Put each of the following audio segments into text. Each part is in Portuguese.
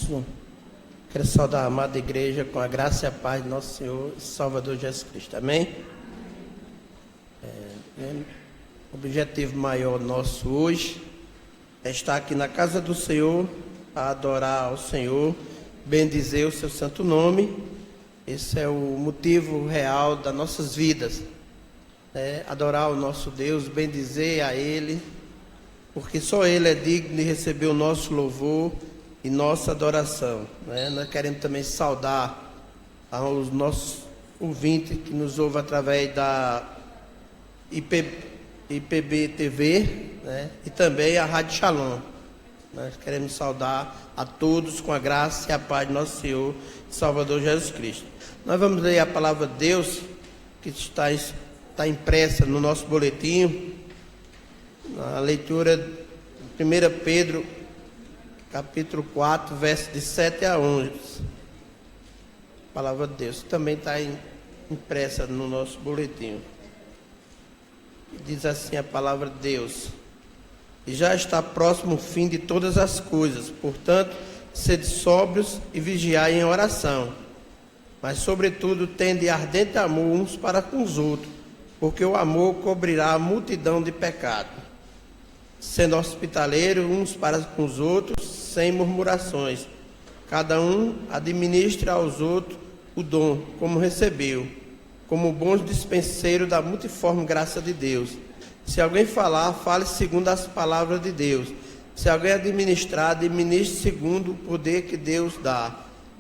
Sim. Quero saudar a amada igreja com a graça e a paz de nosso Senhor e Salvador Jesus Cristo. Amém? O objetivo maior nosso hoje é estar aqui na casa do Senhor, a adorar ao Senhor, bendizer o seu santo nome. Esse é o motivo real das nossas vidas. Adorar o nosso Deus, bendizer a Ele, porque só Ele é digno de receber o nosso louvor e nossa adoração. Nós queremos também saudar aos nossos ouvintes que nos ouvem através da IPB TV, e também a Rádio Shalom. Nós queremos saudar a todos com a graça e a paz de nosso Senhor e Salvador Jesus Cristo. Nós vamos ler a palavra de Deus que está impressa no nosso boletim, na leitura de 1 Pedro, capítulo 4, versos de 7 a 11. A palavra de Deus também está impressa no nosso boletim. Diz assim a palavra de Deus: e já está próximo o fim de todas as coisas, portanto, sede sóbrios e vigiai em oração. Mas, sobretudo, tende ardente amor uns para com os outros, porque o amor cobrirá a multidão de pecados. Sendo hospitaleiros uns para com os outros, sem murmurações. Cada um administre aos outros o dom, como recebeu, como bons dispenseiros da multiforme graça de Deus. Se alguém falar, fale segundo as palavras de Deus. Se alguém administrar, administre segundo o poder que Deus dá,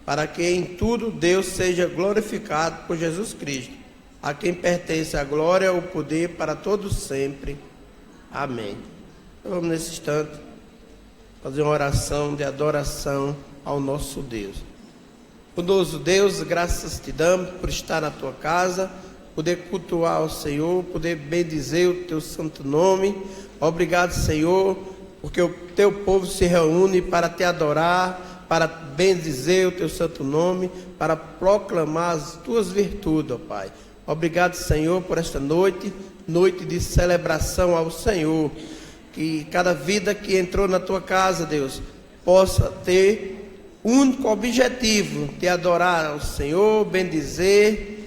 para que em tudo Deus seja glorificado por Jesus Cristo, a quem pertence a glória e o poder para todos sempre. Amém. Então, vamos nesse instante fazer uma oração de adoração ao nosso Deus. Bondoso Deus, graças te damos por estar na tua casa, poder cultuar ao Senhor, poder bendizer o teu santo nome. Obrigado, Senhor, porque o teu povo se reúne para te adorar, para bendizer o teu santo nome, para proclamar as tuas virtudes, ó Pai. Obrigado, Senhor, por esta noite de celebração ao Senhor. Que cada vida que entrou na tua casa, Deus, possa ter único objetivo de adorar ao Senhor, bendizer,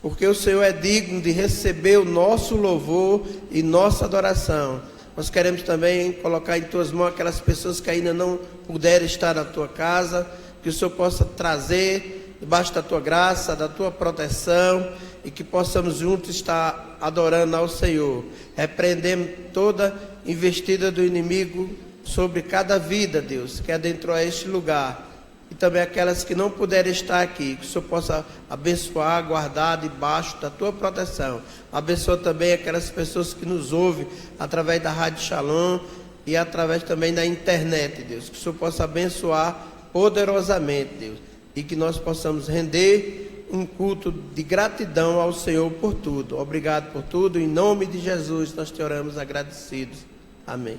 porque o Senhor é digno de receber o nosso louvor e nossa adoração. Nós queremos também colocar em tuas mãos aquelas pessoas que ainda não puderem estar na tua casa, que o Senhor possa trazer debaixo da tua graça, da tua proteção, e que possamos juntos estar adorando ao Senhor. Repreendemos toda investida do inimigo sobre cada vida, Deus, que adentrou a este lugar. E também aquelas que não puderem estar aqui, que o Senhor possa abençoar, guardar debaixo da tua proteção. Abençoa também aquelas pessoas que nos ouvem através da Rádio Shalom e através também da internet, Deus. Que o Senhor possa abençoar poderosamente, Deus. E que nós possamos render um culto de gratidão ao Senhor por tudo. Obrigado por tudo. Em nome de Jesus nós te oramos agradecidos. Amém.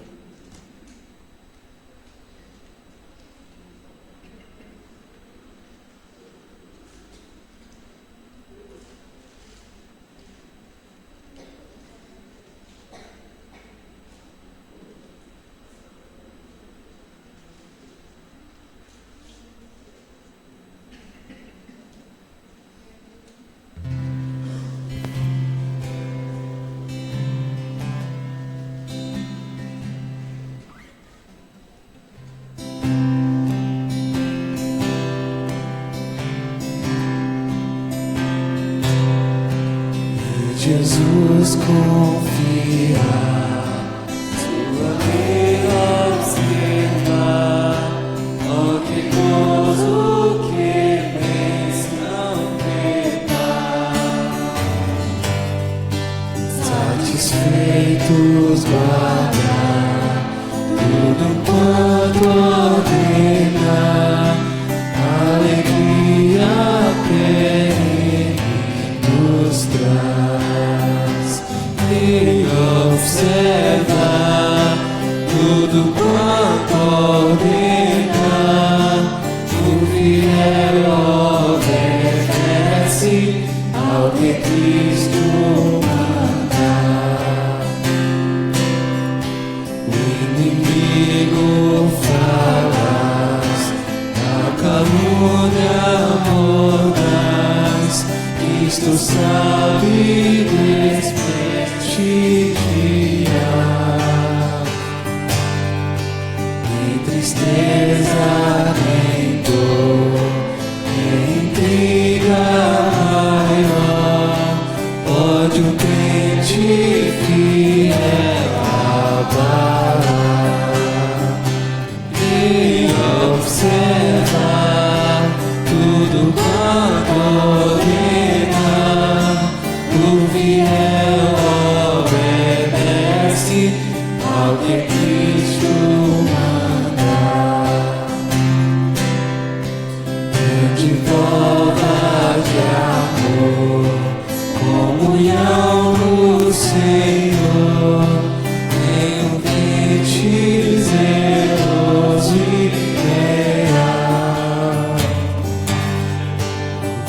Jesus confia, sua vida observa, ó que gozo que vence não pecar. Satisfeitos guardar tudo quanto ordena, alegria perene nos traz. E observa tudo quanto ordena, o fiel obedece ao que Cristo manda. O inimigo falas, Cristo sabe desprestigiar. Em tristeza, nem dor, nem intriga maior, pode o crente fiel abalar. E observar tudo quanto ordena, o fiel obedece ao que Cristo manda. Grande prova de amor, comunhão no Senhor, nenhum crente zeloso e leal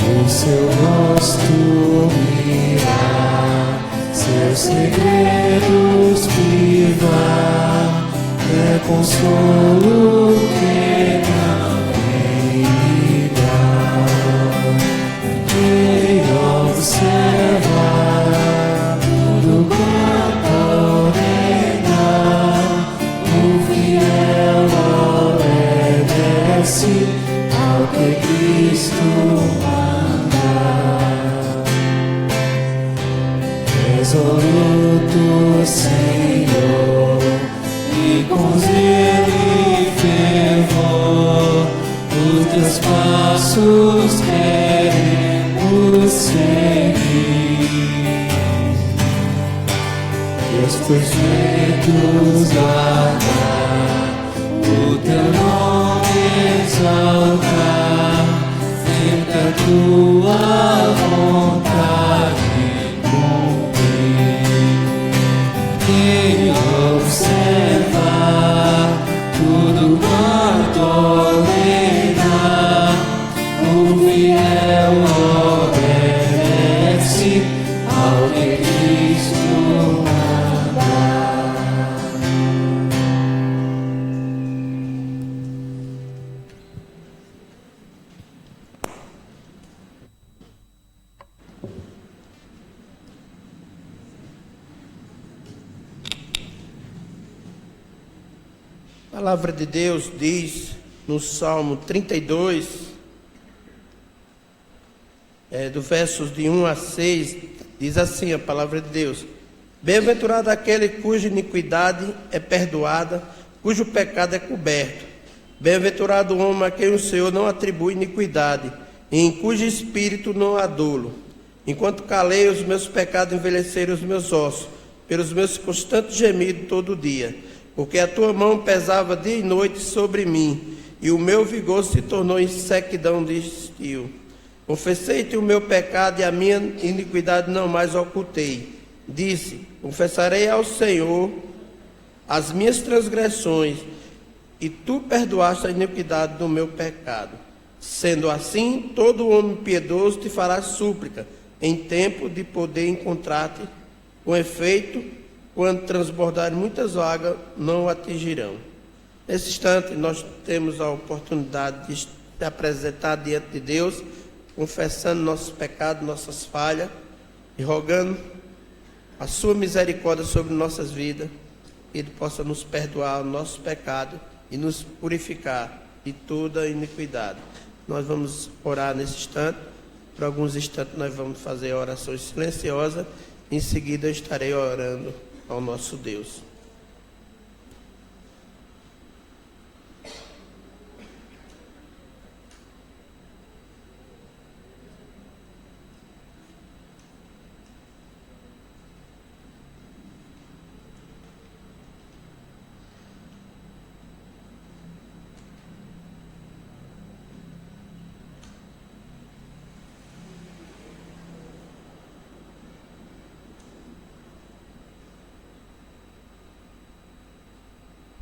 o seu rosto mirar, seus segredos privar, é consolo que não vem dar. E observar tudo quanto ordenar, o fiel obedece ao que Cristo manda. Resoluto, Senhor, e com zelo e fervor, os teus passos queremos seguir. Teus perfeitos guardar, o teu nome exaltar, sempre a tua vontade cumprir. E observar tudo quanto ordenar, o fiel obedece ao que Cristo manda. A palavra de Deus diz no Salmo 32, do versos de 1 a 6, diz assim a palavra de Deus: Bem-aventurado aquele cuja iniquidade é perdoada, cujo pecado é coberto. Bem-aventurado o homem a quem o Senhor não atribui iniquidade, e em cujo espírito não há dolo. Enquanto calei, os meus pecados envelheceram os meus ossos, pelos meus constantes gemidos todo dia. Porque a tua mão pesava dia e noite sobre mim, e o meu vigor se tornou em sequidão de estio. Confessei-te o meu pecado, e a minha iniquidade não mais ocultei. Disse: confessarei ao Senhor as minhas transgressões, e tu perdoaste a iniquidade do meu pecado. Sendo assim, todo homem piedoso te fará súplica, em tempo de poder encontrar-te. Com efeito, quando transbordarem muitas águas, não o atingirão. Nesse instante, nós temos a oportunidade de se apresentar diante de Deus, confessando nossos pecados, nossas falhas, e rogando a sua misericórdia sobre nossas vidas, que Ele possa nos perdoar o nosso pecado e nos purificar de toda iniquidade. Nós vamos orar nesse instante. Por alguns instantes nós vamos fazer orações silenciosas. Em seguida eu estarei orando ao nosso Deus.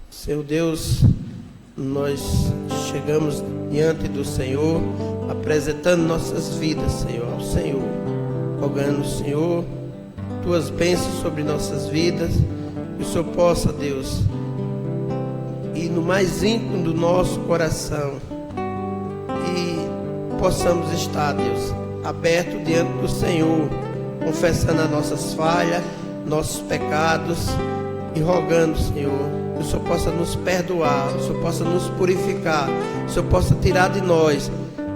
Senhor Deus, nós chegamos diante do Senhor, apresentando nossas vidas, Senhor, ao Senhor, rogando, Senhor, Tuas bênçãos sobre nossas vidas, que o Senhor possa, Deus, ir no mais íntimo do nosso coração e possamos estar, Deus, aberto diante do Senhor, confessando as nossas falhas, nossos pecados e rogando, Senhor, que o Senhor possa nos perdoar, o Senhor possa nos purificar, o Senhor possa tirar de nós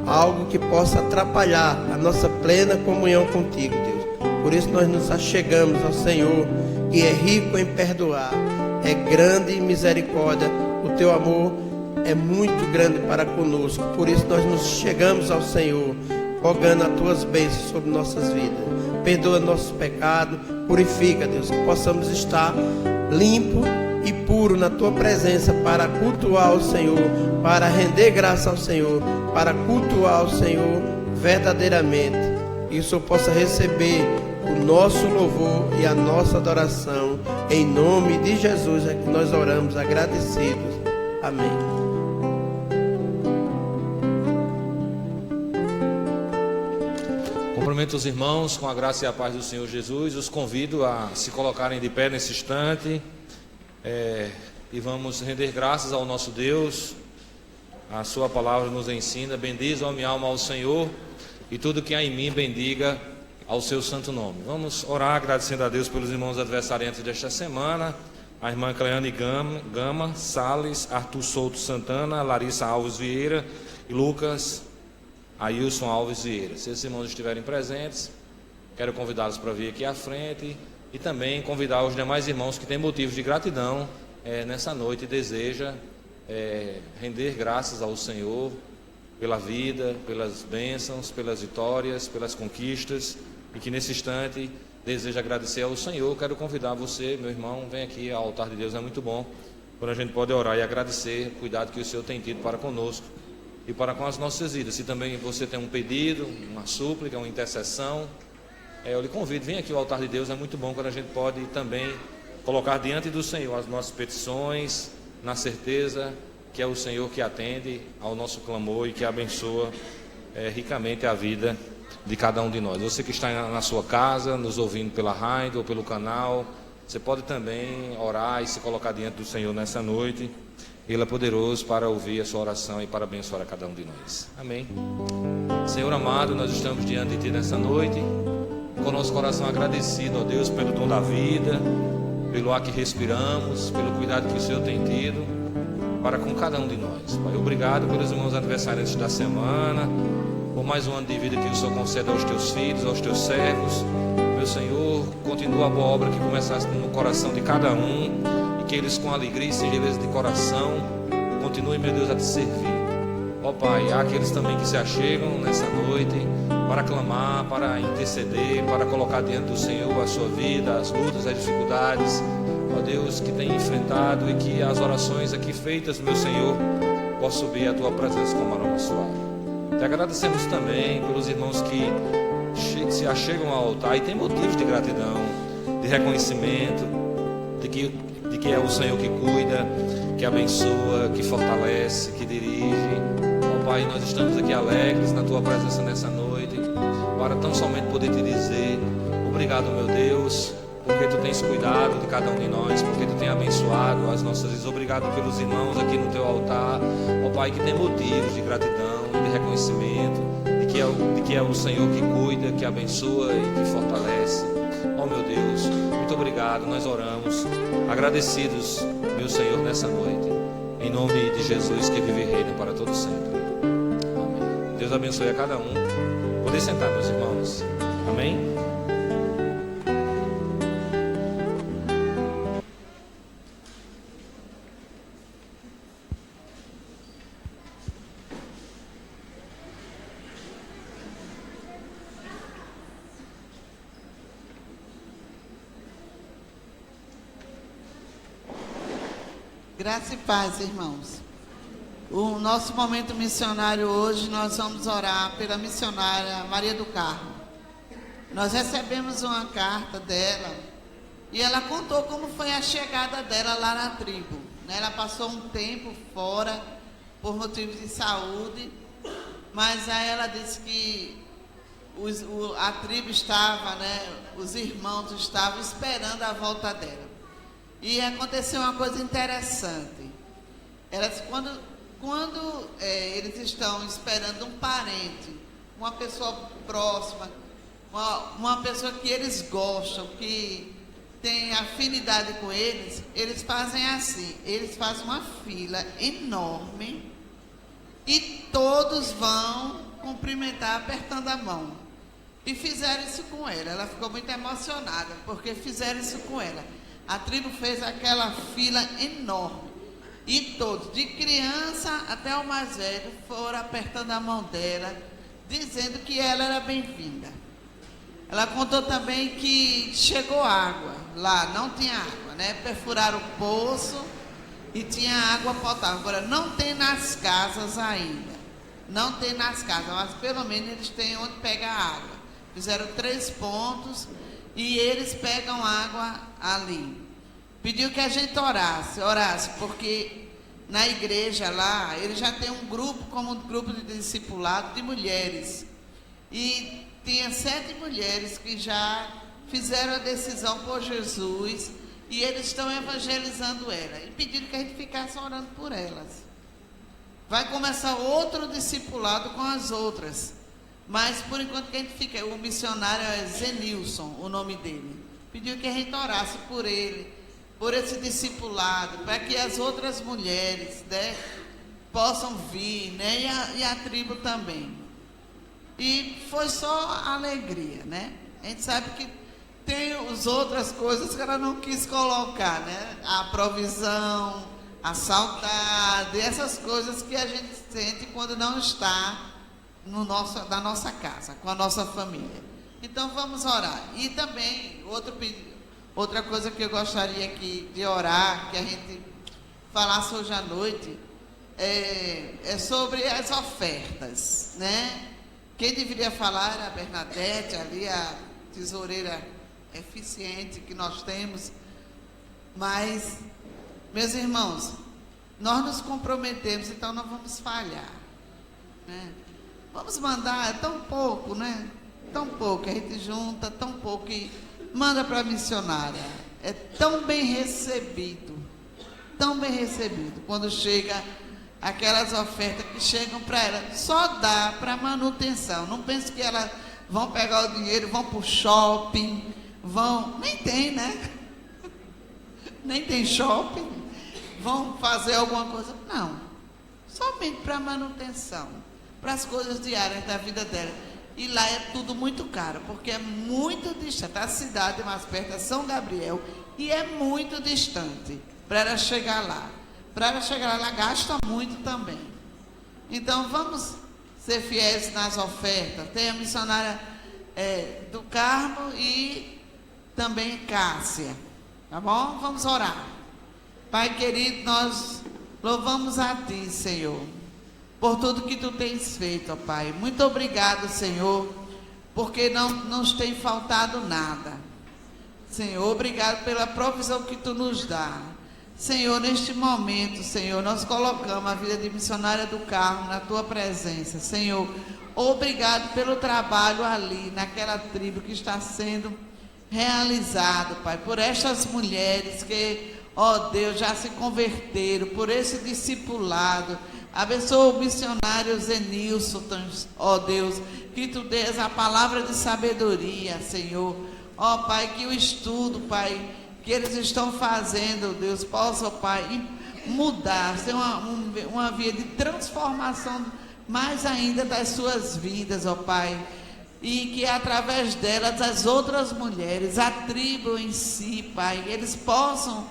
algo que possa atrapalhar a nossa plena comunhão contigo, Deus. Por isso nós nos achegamos ao Senhor, que é rico em perdoar, é grande em misericórdia, o teu amor é muito grande para conosco. Por isso nós nos chegamos ao Senhor, rogando as tuas bênçãos sobre nossas vidas. Perdoa nossos pecados, purifica, Deus, que possamos estar limpo e puro na tua presença para cultuar o Senhor, para render graça ao Senhor, para cultuar o Senhor verdadeiramente, e o Senhor possa receber o nosso louvor e a nossa adoração. Em nome de Jesus é que nós oramos agradecidos. Amém. Cumprimento os irmãos com a graça e a paz do Senhor Jesus. Os convido a se colocarem de pé nesse instante e vamos render graças ao nosso Deus. A sua palavra nos ensina: bendiz, ó minha alma, ao Senhor, e tudo que há em mim bendiga ao seu santo nome. Vamos orar agradecendo a Deus pelos irmãos adversariantes desta semana: a irmã Cleane Gama Salles, Arthur Souto Santana, Larissa Alves Vieira e Lucas Ailson Alves Vieira. Se esses irmãos estiverem presentes, quero convidá-los para vir aqui à frente e também convidar os demais irmãos que têm motivos de gratidão nessa noite e deseja render graças ao Senhor pela vida, pelas bênçãos, pelas vitórias, pelas conquistas, e que nesse instante deseja agradecer ao Senhor. Quero convidar você, meu irmão, vem aqui ao altar de Deus. É muito bom quando a gente pode orar e agradecer o cuidado que o Senhor tem tido para conosco e para com as nossas vidas. Se também você tem um pedido, uma súplica, uma intercessão, eu lhe convido, vem aqui ao altar de Deus. É muito bom quando a gente pode também colocar diante do Senhor as nossas petições, na certeza que é o Senhor que atende ao nosso clamor e que abençoa ricamente a vida de cada um de nós. Você que está na sua casa, nos ouvindo pela rádio ou pelo canal, você pode também orar e se colocar diante do Senhor nessa noite. Ele é poderoso para ouvir a sua oração e para abençoar a cada um de nós. Amém. Senhor amado, nós estamos diante de Ti nessa noite, com nosso coração agradecido, ó Deus, pelo dom da vida, pelo ar que respiramos, pelo cuidado que o Senhor tem tido para com cada um de nós. Pai, obrigado pelos irmãos aniversariantes da semana, por mais um ano de vida que o Senhor concede aos Teus filhos, aos Teus servos. Meu Senhor, continua a boa obra que começaste no coração de cada um, e que eles com alegria e singeleza de coração continuem, meu Deus, a Te servir. Ó Pai, há aqueles também que se achegam nessa noite para clamar, para interceder, para colocar diante do Senhor a sua vida, as lutas, as dificuldades, ó Deus, que tem enfrentado, e que as orações aqui feitas, meu Senhor, possam subir a Tua presença como aroma suave. Te agradecemos também pelos irmãos que se achegam ao altar e têm motivos de gratidão, de reconhecimento, de que é o Senhor que cuida, que abençoa, que fortalece, que dirige. Ó Pai, nós estamos aqui alegres na Tua presença nessa noite, para tão somente poder Te dizer obrigado, meu Deus, porque Tu tens cuidado de cada um de nós, porque Tu tens abençoado as nossas vidas. Obrigado pelos irmãos aqui no Teu altar, ó Pai, que tem motivos de gratidão, de reconhecimento, de que é o Senhor que cuida, que abençoa e que fortalece. Ó meu Deus, muito obrigado. Nós oramos agradecidos, meu Senhor, nessa noite, em nome de Jesus, que vive e reina para todo sempre. Amém. Deus abençoe a cada um. Podem sentar, meus irmãos. Amém. Graça e paz, irmãos. O nosso momento missionário hoje, nós vamos orar pela missionária Maria do Carmo. Nós recebemos uma carta dela e ela contou como foi a chegada dela lá na tribo. Ela passou um tempo fora por motivos de saúde, mas aí ela disse que a tribo estava, os irmãos estavam esperando a volta dela. E aconteceu uma coisa interessante. Quando eles estão esperando um parente uma pessoa próxima, uma pessoa que eles gostam, que tem afinidade com eles, eles fazem assim, eles fazem uma fila enorme e todos vão cumprimentar apertando a mão. E fizeram isso com ela ficou muito emocionada, porque fizeram isso com ela. A tribo fez aquela fila enorme. E todos, de criança até o mais velho, foram apertando a mão dela, dizendo que ela era bem-vinda. Ela contou também que chegou água lá, não tinha água, né? Perfuraram o poço e tinha água potável. Agora, não tem nas casas ainda. Não tem nas casas, mas pelo menos eles têm onde pegar água. Fizeram 3 pontos e eles pegam água ali. Pediu que a gente orasse, porque na igreja lá, ele já tem um grupo, como um grupo de discipulado de mulheres. E tinha 7 mulheres que já fizeram a decisão por Jesus e eles estão evangelizando ela. E pediram que a gente ficasse orando por elas. Vai começar outro discipulado com as outras. Mas por enquanto que a gente fica, o missionário é Zenilson, o nome dele. Pediu que a gente orasse por ele, por esse discipulado, para que as outras mulheres, né, possam vir, né, e a tribo também. E foi só alegria, né? A gente sabe que tem as outras coisas que ela não quis colocar, né? A provisão, a saudade, essas coisas que a gente sente quando não está na nossa casa, com a nossa família. Então vamos orar. E também, outra coisa que eu gostaria aqui de orar, que a gente falasse hoje à noite, é sobre as ofertas, né? Quem deveria falar era a Bernadette, ali a tesoureira eficiente que nós temos. Mas, meus irmãos, nós nos comprometemos, então não vamos falhar, né? Vamos mandar, é tão pouco, né? Tão pouco, a gente junta, tão pouco e manda para a missionária. É tão bem recebido, quando chega aquelas ofertas que chegam para ela, só dá para manutenção. Não pense que elas vão pegar o dinheiro, vão para o shopping, nem tem, né? Nem tem shopping, vão fazer alguma coisa, não, somente para manutenção, para as coisas diárias da vida dela. E lá é tudo muito caro, porque é muito distante. A cidade mais perto é São Gabriel e é muito distante para ela chegar lá. Para ela chegar lá, ela gasta muito também. Então vamos ser fiéis nas ofertas. Tem a missionária do Carmo e também Cássia, tá bom? Vamos orar. Pai querido, nós louvamos a Ti, Senhor, por tudo que Tu tens feito, ó Pai. Muito obrigado, Senhor, porque não nos tem faltado nada. Senhor, obrigado pela provisão que Tu nos dá. Senhor, neste momento, Senhor, nós colocamos a vida de missionária do Carmo na Tua presença. Senhor, obrigado pelo trabalho ali, naquela tribo que está sendo realizado, Pai, por estas mulheres que, ó Deus, já se converteram, por esse discipulado. Abençoa o missionário Zenilson, ó Deus, que Tu dês a palavra de sabedoria, Senhor. Ó Pai, que o estudo, Pai, que eles estão fazendo, Deus, possa, ó Pai, mudar, ser uma via de transformação mais ainda das suas vidas, ó Pai. E que através delas as outras mulheres, a tribo em si, Pai, eles possam,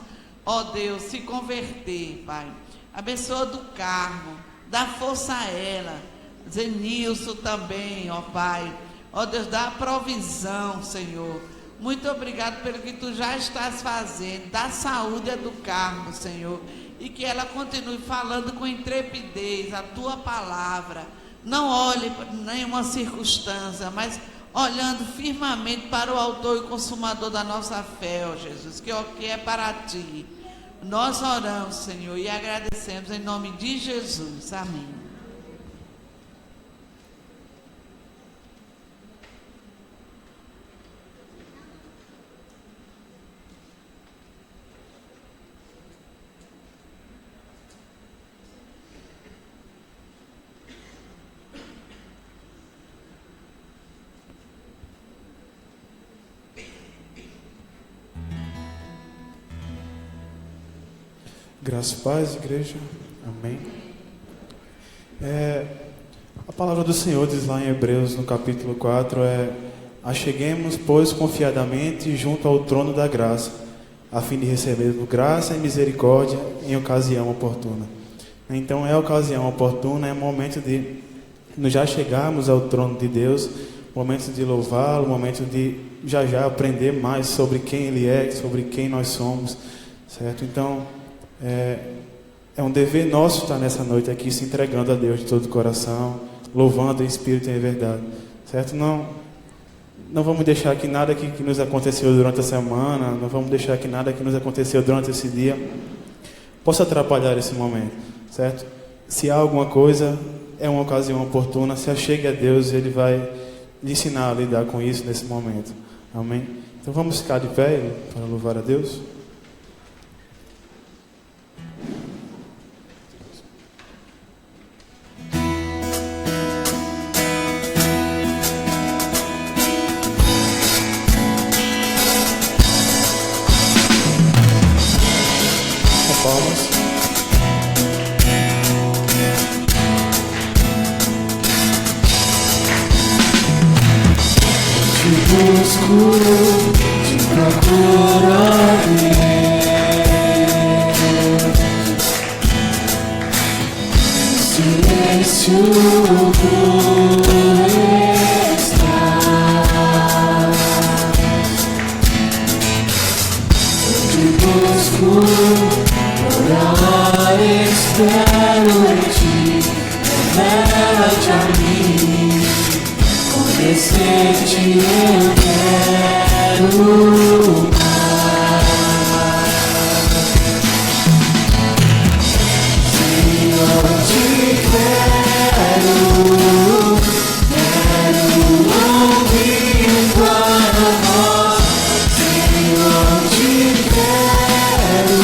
ó Deus, se converter, Pai. Abençoa do Carmo, dá força a ela, Zenilson também, ó Pai. Ó Deus, dá a provisão, Senhor. Muito obrigado pelo que Tu já estás fazendo. Dá saúde a do Carmo, Senhor. E que ela continue falando com intrepidez a Tua palavra. Não olhe para nenhuma circunstância, mas olhando firmemente para o autor e consumador da nossa fé, ó Jesus, que é para Ti. Nós oramos, Senhor, e agradecemos em nome de Jesus. Amém. Graça e paz, igreja. Amém. A palavra do Senhor diz lá em Hebreus, no capítulo 4, acheguemos, pois, confiadamente junto ao trono da graça, a fim de recebermos graça e misericórdia em ocasião oportuna. Então, é a ocasião oportuna, é o momento de nos já chegarmos ao trono de Deus, momento de louvá-lo, momento de já aprender mais sobre quem Ele é, sobre quem nós somos, certo? Então, é um dever nosso estar nessa noite aqui se entregando a Deus de todo o coração, louvando em espírito e em verdade, certo? Não vamos deixar que nada que nos aconteceu durante a semana, não vamos deixar que nada que nos aconteceu durante esse dia possa atrapalhar esse momento, certo? Se há alguma coisa, é uma ocasião oportuna, se achegue a Deus, Ele vai lhe ensinar a lidar com isso nesse momento, amém? Então vamos ficar de pé para louvar a Deus. Palmas. Te busco, te procuro, silêncio tu estás. Te busco, orar, espero em ti, revela-te a mim, conhecer-te eu quero mais. Senhor, te quero ouvir tua voz. Senhor, te quero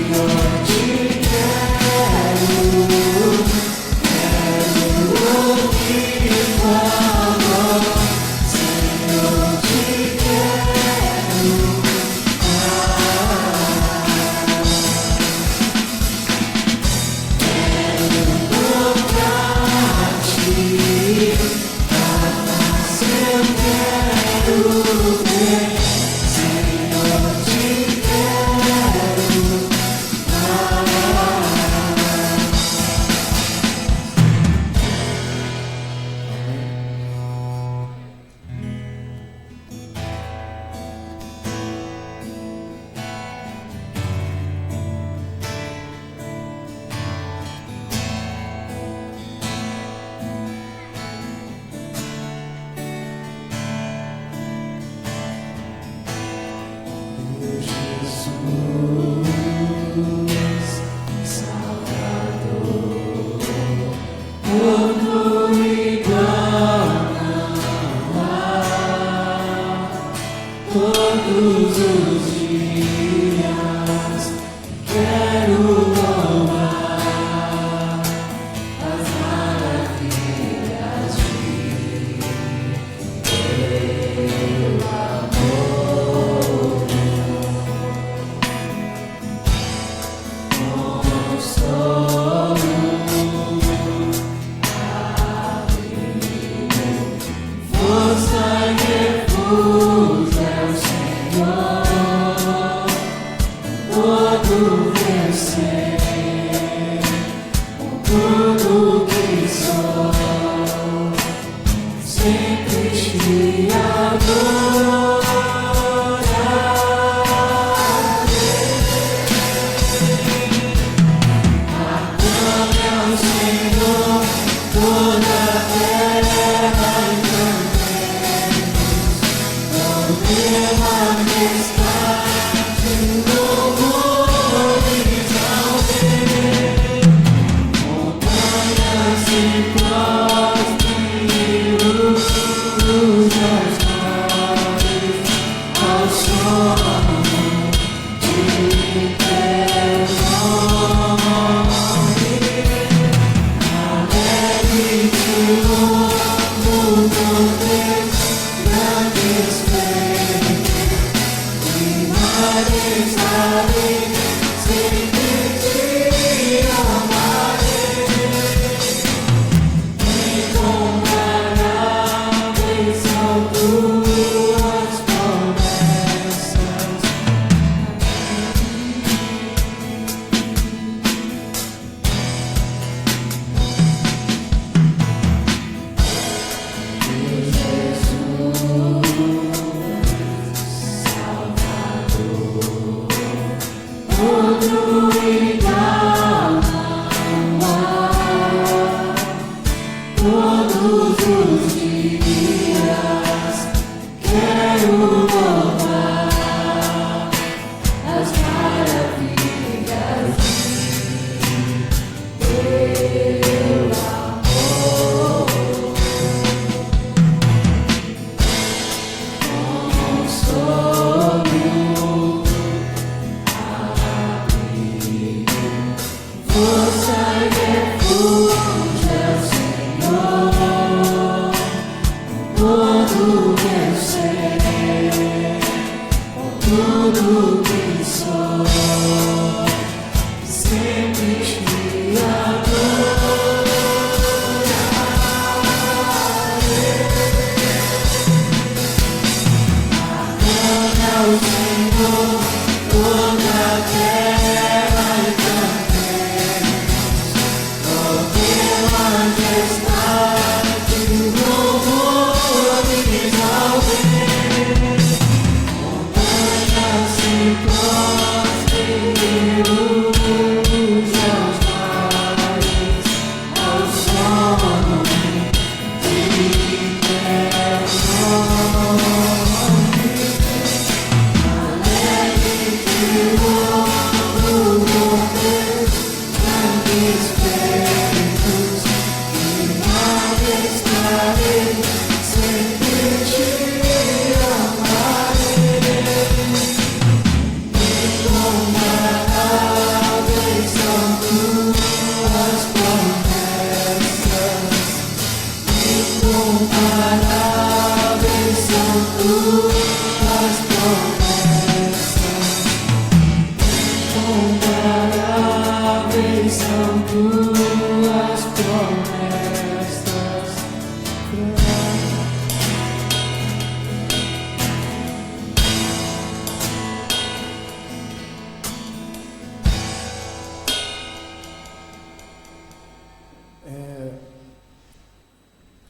Senhor,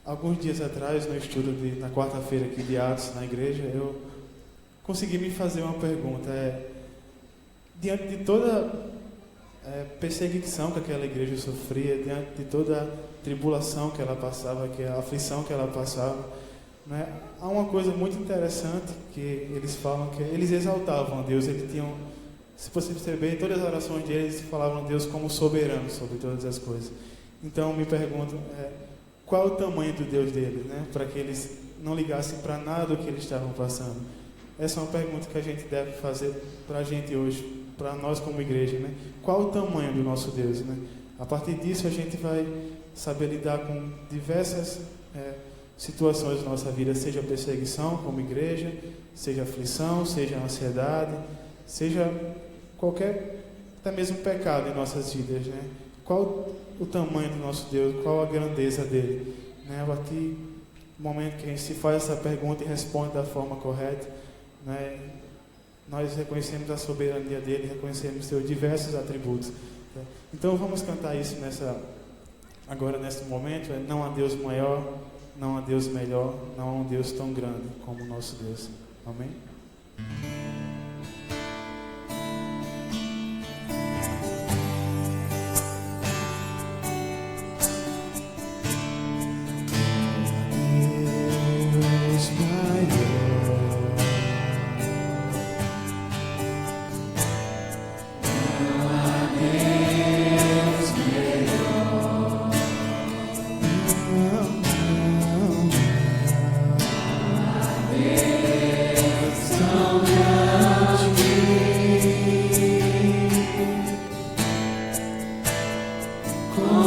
Alguns dias atrás, no estudo na quarta-feira aqui de Atos, na igreja, eu consegui me fazer uma pergunta. Diante de toda perseguição que aquela igreja sofria, diante de toda a tribulação que ela passava, a aflição que ela passava, né, há uma coisa muito interessante que eles falam, que eles exaltavam a Deus. Eles tinham, se você perceber, todas as orações deles falavam a Deus como soberano sobre todas as coisas. Então, me pergunto, qual o tamanho do Deus deles, né? Para que eles não ligassem para nada do que eles estavam passando. Essa é uma pergunta que a gente deve fazer para a gente hoje, para nós como igreja, né? Qual o tamanho do nosso Deus, né? A partir disso a gente vai saber lidar com diversas situações da nossa vida, seja perseguição como igreja, seja aflição, seja ansiedade, seja qualquer, até mesmo pecado em nossas vidas, né? Qual o tamanho do nosso Deus, qual a grandeza dele, né? A partir do momento que a gente se faz essa pergunta e responde da forma correta, né, nós reconhecemos a soberania dele, reconhecemos seus diversos atributos. Tá? Então vamos cantar isso agora nesse momento, não há Deus maior, não há Deus melhor, não há um Deus tão grande como o nosso Deus. Amém? Deus maior, não há Deus melhor, não há Deus tão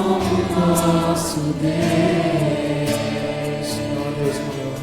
grande como nosso Deus. Não há Deus maior.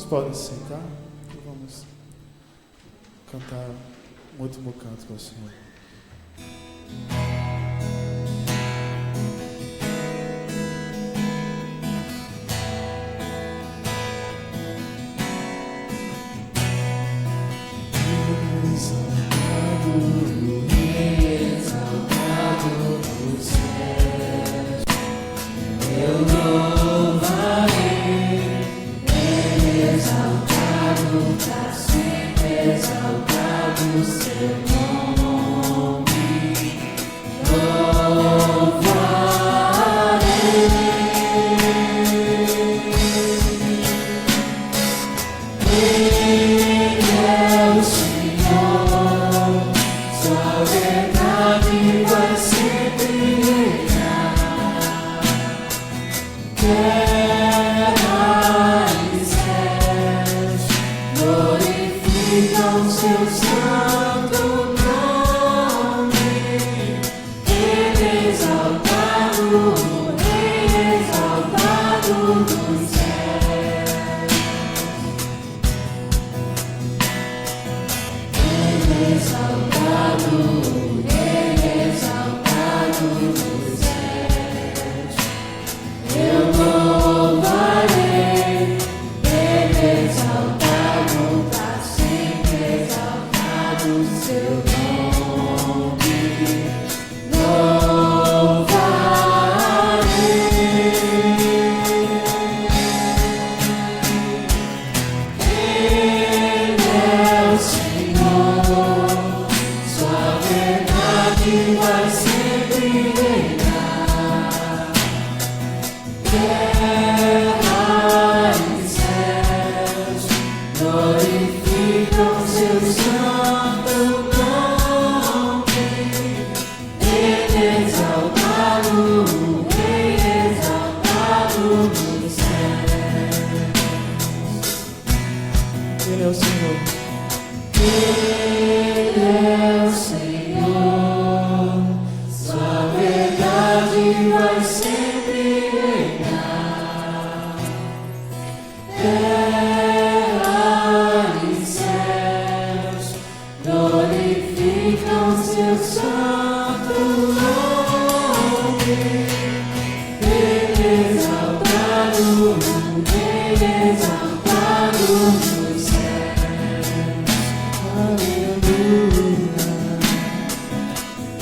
Podem se sentar e vamos cantar um último canto para o Senhor. Deus amado. Ele é o Senhor. Ele é o Senhor, sua verdade vai sempre reinar. Terra e céus glorificam seu santo nome. Ele é exaltado nos céus. Aleluia.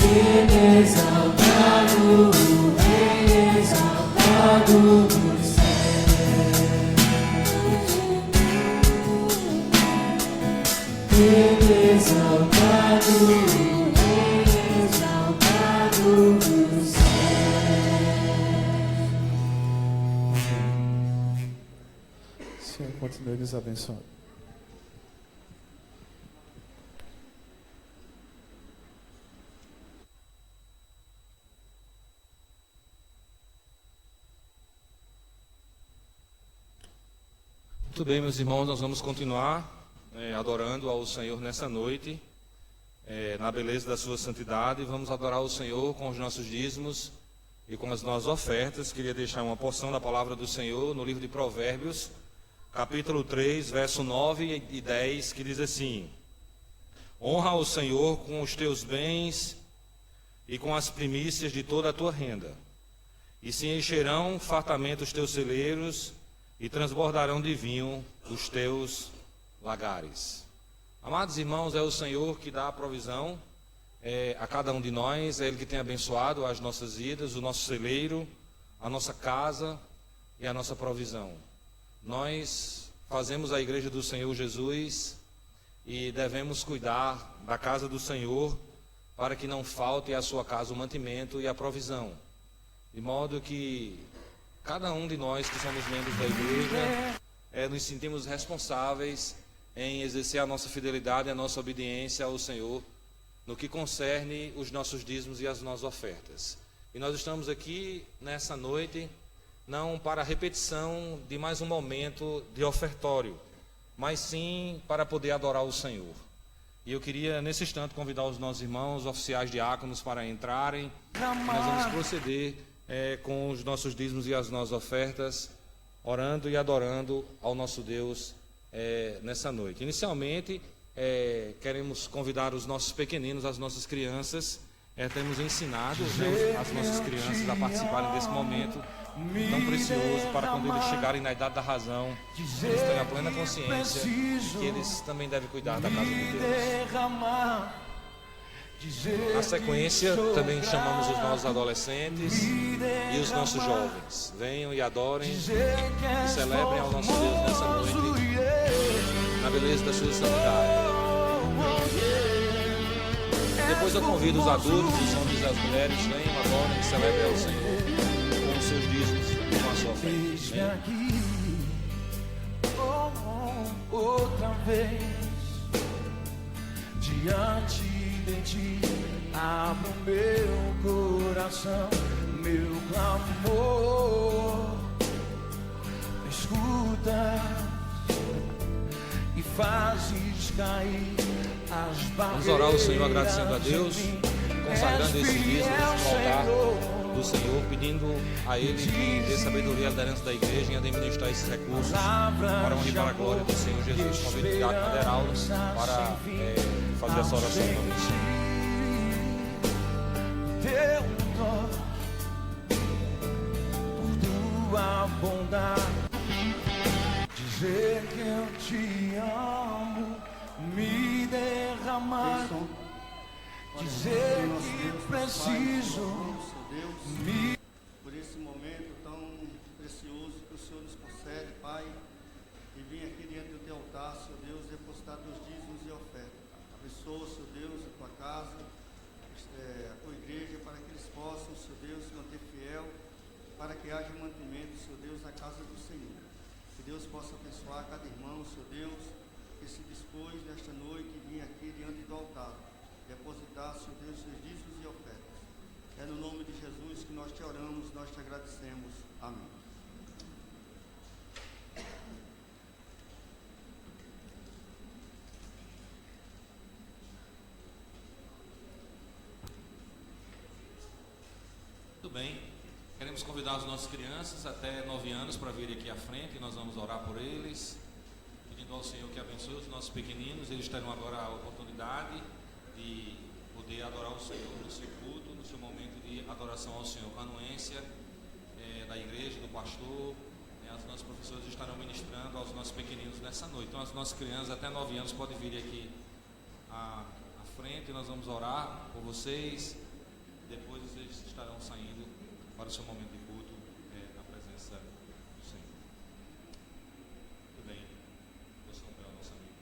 Ele é exaltado nos céus. Ele é exaltado nos céus. Senhor, continue nos abençoando. Muito bem, meus irmãos, nós vamos continuar adorando ao Senhor nessa noite, na beleza da sua santidade. Vamos adorar o Senhor com os nossos dízimos e com as nossas ofertas. Queria deixar uma porção da palavra do Senhor no livro de Provérbios, capítulo 3, verso 9 e 10, que diz assim: honra o Senhor com os teus bens e com as primícias de toda a tua renda, e se encherão fartamente os teus celeiros, e transbordarão de vinho os teus lagares. Amados irmãos, é o Senhor que dá a provisão a cada um de nós. É Ele que tem abençoado as nossas vidas, o nosso celeiro, a nossa casa e a nossa provisão. Nós fazemos a igreja do Senhor Jesus e devemos cuidar da casa do Senhor para que não falte à sua casa o mantimento e a provisão, de modo que cada um de nós que somos membros da igreja, nos sentimos responsáveis em exercer a nossa fidelidade e a nossa obediência ao Senhor no que concerne os nossos dízimos e as nossas ofertas. E nós estamos aqui nessa noite não para a repetição de mais um momento de ofertório, mas sim para poder adorar o Senhor. E eu queria nesse instante convidar os nossos irmãos oficiais diáconos para entrarem. Nós vamos proceder com os nossos dízimos e as nossas ofertas, orando e adorando ao nosso Deus nessa noite. Inicialmente, queremos convidar os nossos pequeninos, as nossas crianças. Temos ensinado as nossas crianças a participarem desse momento tão precioso, para quando eles chegarem na idade da razão, eles tenham a plena consciência que eles também devem cuidar da casa de Deus. Na sequência, também chamamos os nossos adolescentes e os nossos jovens. Venham e adorem e celebrem ao nosso Deus nessa noite, na beleza da sua santidade. Depois eu convido os adultos, os homens e as mulheres, venham, adorem e celebrem ao Senhor com os seus dízimos e com a sua oferta. Outra vez diante de ti, abro meu coração, meu clamor, escuta e fazes cair as barreiras. Vamos orar ao Senhor agradecendo a Deus, consagrando esses dízimos no altar do Senhor, pedindo a Ele que dê sabedoria à liderança da igreja em administrar esses recursos para a honra e para a glória do Senhor Jesus. Convido o Diácono Aderaldo para fazer essa oração em nome do Senhor. Teu toque, por tua bondade, dizer que eu te amo, me derramar, dizer que preciso me por esse momento tão precioso que o Senhor nos concede, Pai, e vim aqui diante do teu altar, Senhor Deus, depositar teus dízimos e ofertas. Abençoa, Senhor Deus, a tua casa, a tua igreja, para que eles possam, Senhor Deus, se manter fiel, para que haja mantimento, Senhor Deus, na casa do Senhor. Que Deus possa abençoar cada irmão, Senhor Deus, que se dispôs nesta noite e vir aqui diante do altar, depositar, Senhor Deus, seus dízimos e ofertas. É no nome de Jesus que nós te oramos, nós te agradecemos. Amém. Muito bem. Queremos convidar as nossas crianças até 9 anos para virem aqui à frente e nós vamos orar por eles, pedindo ao Senhor que abençoe os nossos pequeninos. Eles terão agora a oportunidade de poder adorar o Senhor no seu culto, no seu momento de adoração ao Senhor, com a anuência da igreja, do pastor. As nossas professoras estarão ministrando aos nossos pequeninos nessa noite. Então as nossas crianças até 9 anos podem vir aqui à frente, nós vamos orar por vocês. Depois vocês estarão saindo para o seu momento de culto na presença do Senhor. Muito bem. Você é o nosso amigo.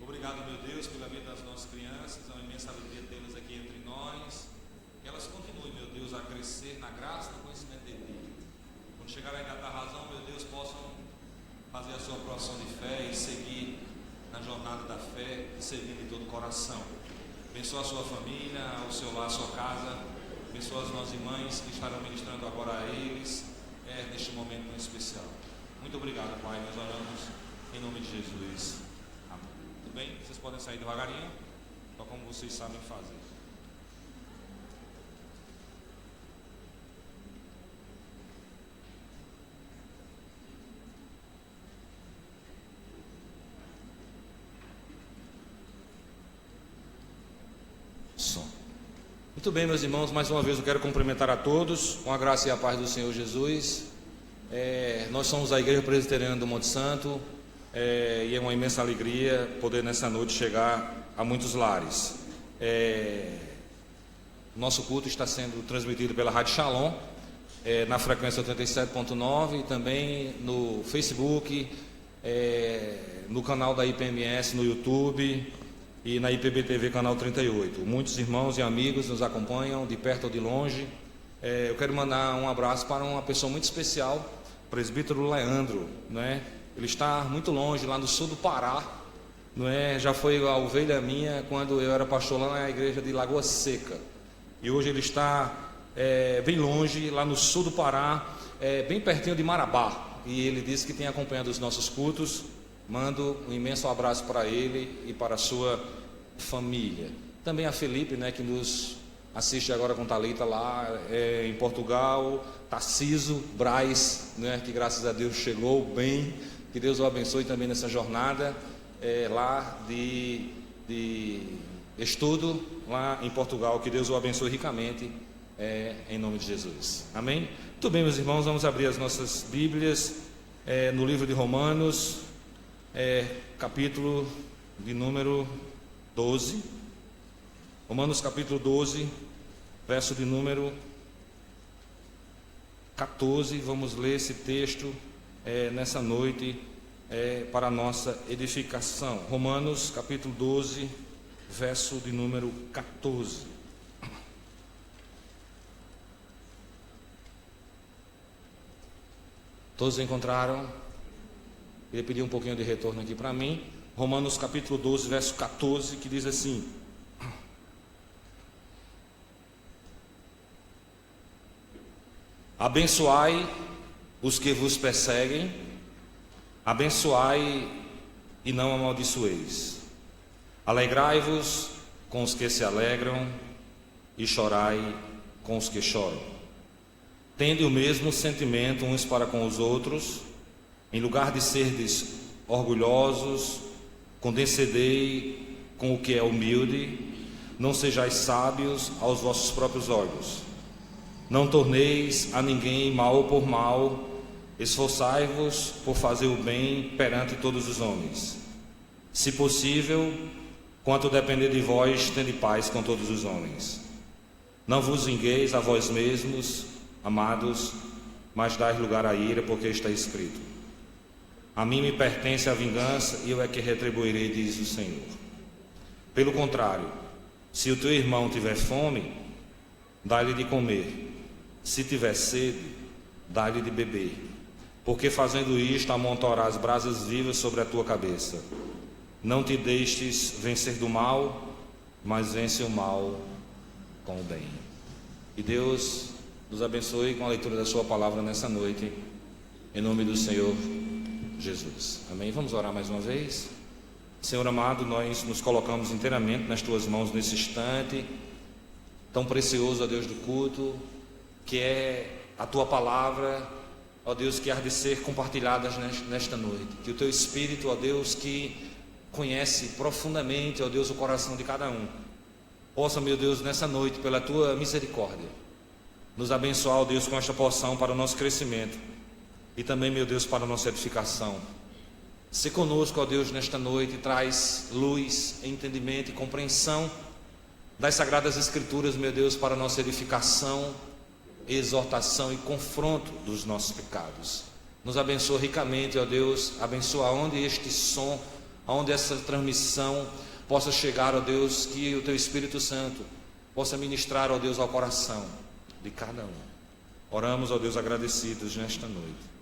Obrigado, meu Deus, pela vida das nossas crianças. É uma imensa alegria tê-las aqui entre nós. Que elas continuem, meu Deus, a crescer na graça e no conhecimento de Ti. Quando chegar a idade da razão, meu Deus, possam fazer a sua profissão de fé e seguir na jornada da fé, servindo de todo o coração. Abençoa a sua família, o seu lar, a sua casa. Abençoa as nossas mães que estarão ministrando agora a eles neste momento tão especial. Muito obrigado, Pai. Nós oramos em nome de Jesus. Amém. Tudo bem? Vocês podem sair devagarinho, só como vocês sabem fazer. Muito bem, meus irmãos, mais uma vez eu quero cumprimentar a todos com a graça e a paz do Senhor Jesus. Nós somos a Igreja Presbiteriana do Monte Santo e é uma imensa alegria poder nessa noite chegar a muitos lares. Nosso culto está sendo transmitido pela Rádio Shalom, na frequência 87.9 e também no Facebook, no canal da IPMS no YouTube e na IPBTV canal 38. Muitos irmãos e amigos nos acompanham de perto ou de longe. Eu quero mandar um abraço para uma pessoa muito especial, o presbítero Leandro, né? Ele está muito longe, lá no sul do Pará, não é? Já foi a ovelha minha quando eu era pastor lá na igreja de Lagoa Seca, e hoje ele está bem longe, lá no sul do Pará, bem pertinho de Marabá, e ele disse que tem acompanhado os nossos cultos. Mando um imenso abraço para ele e para a sua família. Também a Felipe, né, que nos assiste agora com Thalita lá em Portugal. Tarciso Braz, né, que graças a Deus chegou bem. Que Deus o abençoe também nessa jornada lá de estudo lá em Portugal. Que Deus o abençoe ricamente em nome de Jesus. Amém? Muito bem, meus irmãos, vamos abrir as nossas Bíblias no livro de Romanos. Capítulo de número 12, Romanos capítulo 12, verso de número 14. Vamos ler esse texto nessa noite para a nossa edificação. Romanos capítulo 12, verso de número 14. Todos encontraram? Queria pedir um pouquinho de retorno aqui para mim. Romanos capítulo 12, verso 14, que diz assim: abençoai os que vos perseguem, abençoai e não amaldiçoeis. Alegrai-vos com os que se alegram e chorai com os que choram. Tende o mesmo sentimento uns para com os outros. Em lugar de serdes orgulhosos, condescendei com o que é humilde, não sejais sábios aos vossos próprios olhos. Não torneis a ninguém mal por mal, esforçai-vos por fazer o bem perante todos os homens. Se possível, Quanto depender de vós, tende paz com todos os homens. Não vos vingueis a vós mesmos, amados, mas dai lugar à ira, porque está escrito: a mim me pertence a vingança, e eu é que retribuirei, diz o Senhor. Pelo contrário, se o teu irmão tiver fome, dá-lhe de comer. Se tiver sede, dá-lhe de beber. Porque fazendo isto, amontoarás brasas vivas sobre a tua cabeça. Não te deixes vencer do mal, mas vence o mal com o bem. E Deus nos abençoe com a leitura da sua palavra nessa noite, em nome do Senhor Jesus. Amém? Vamos orar mais uma vez. Senhor amado, nós nos colocamos inteiramente nas tuas mãos nesse instante tão precioso, ó Deus do culto, que é a tua palavra, ó Deus, que há de ser compartilhadas nesta noite. Que o teu Espírito, ó Deus, que conhece profundamente, ó Deus, o coração de cada um, possa, meu Deus, nessa noite, pela tua misericórdia, nos abençoar, ó Deus, com esta porção para o nosso crescimento e também, meu Deus, para a nossa edificação. Se conosco, ó Deus, nesta noite, traz luz, entendimento e compreensão das Sagradas Escrituras, meu Deus, para a nossa edificação, exortação e confronto dos nossos pecados. Nos abençoa ricamente, ó Deus, abençoa onde este som, onde essa transmissão possa chegar, ó Deus, que o teu Espírito Santo possa ministrar, ó Deus, ao coração de cada um. Oramos, ó Deus, agradecidos nesta noite,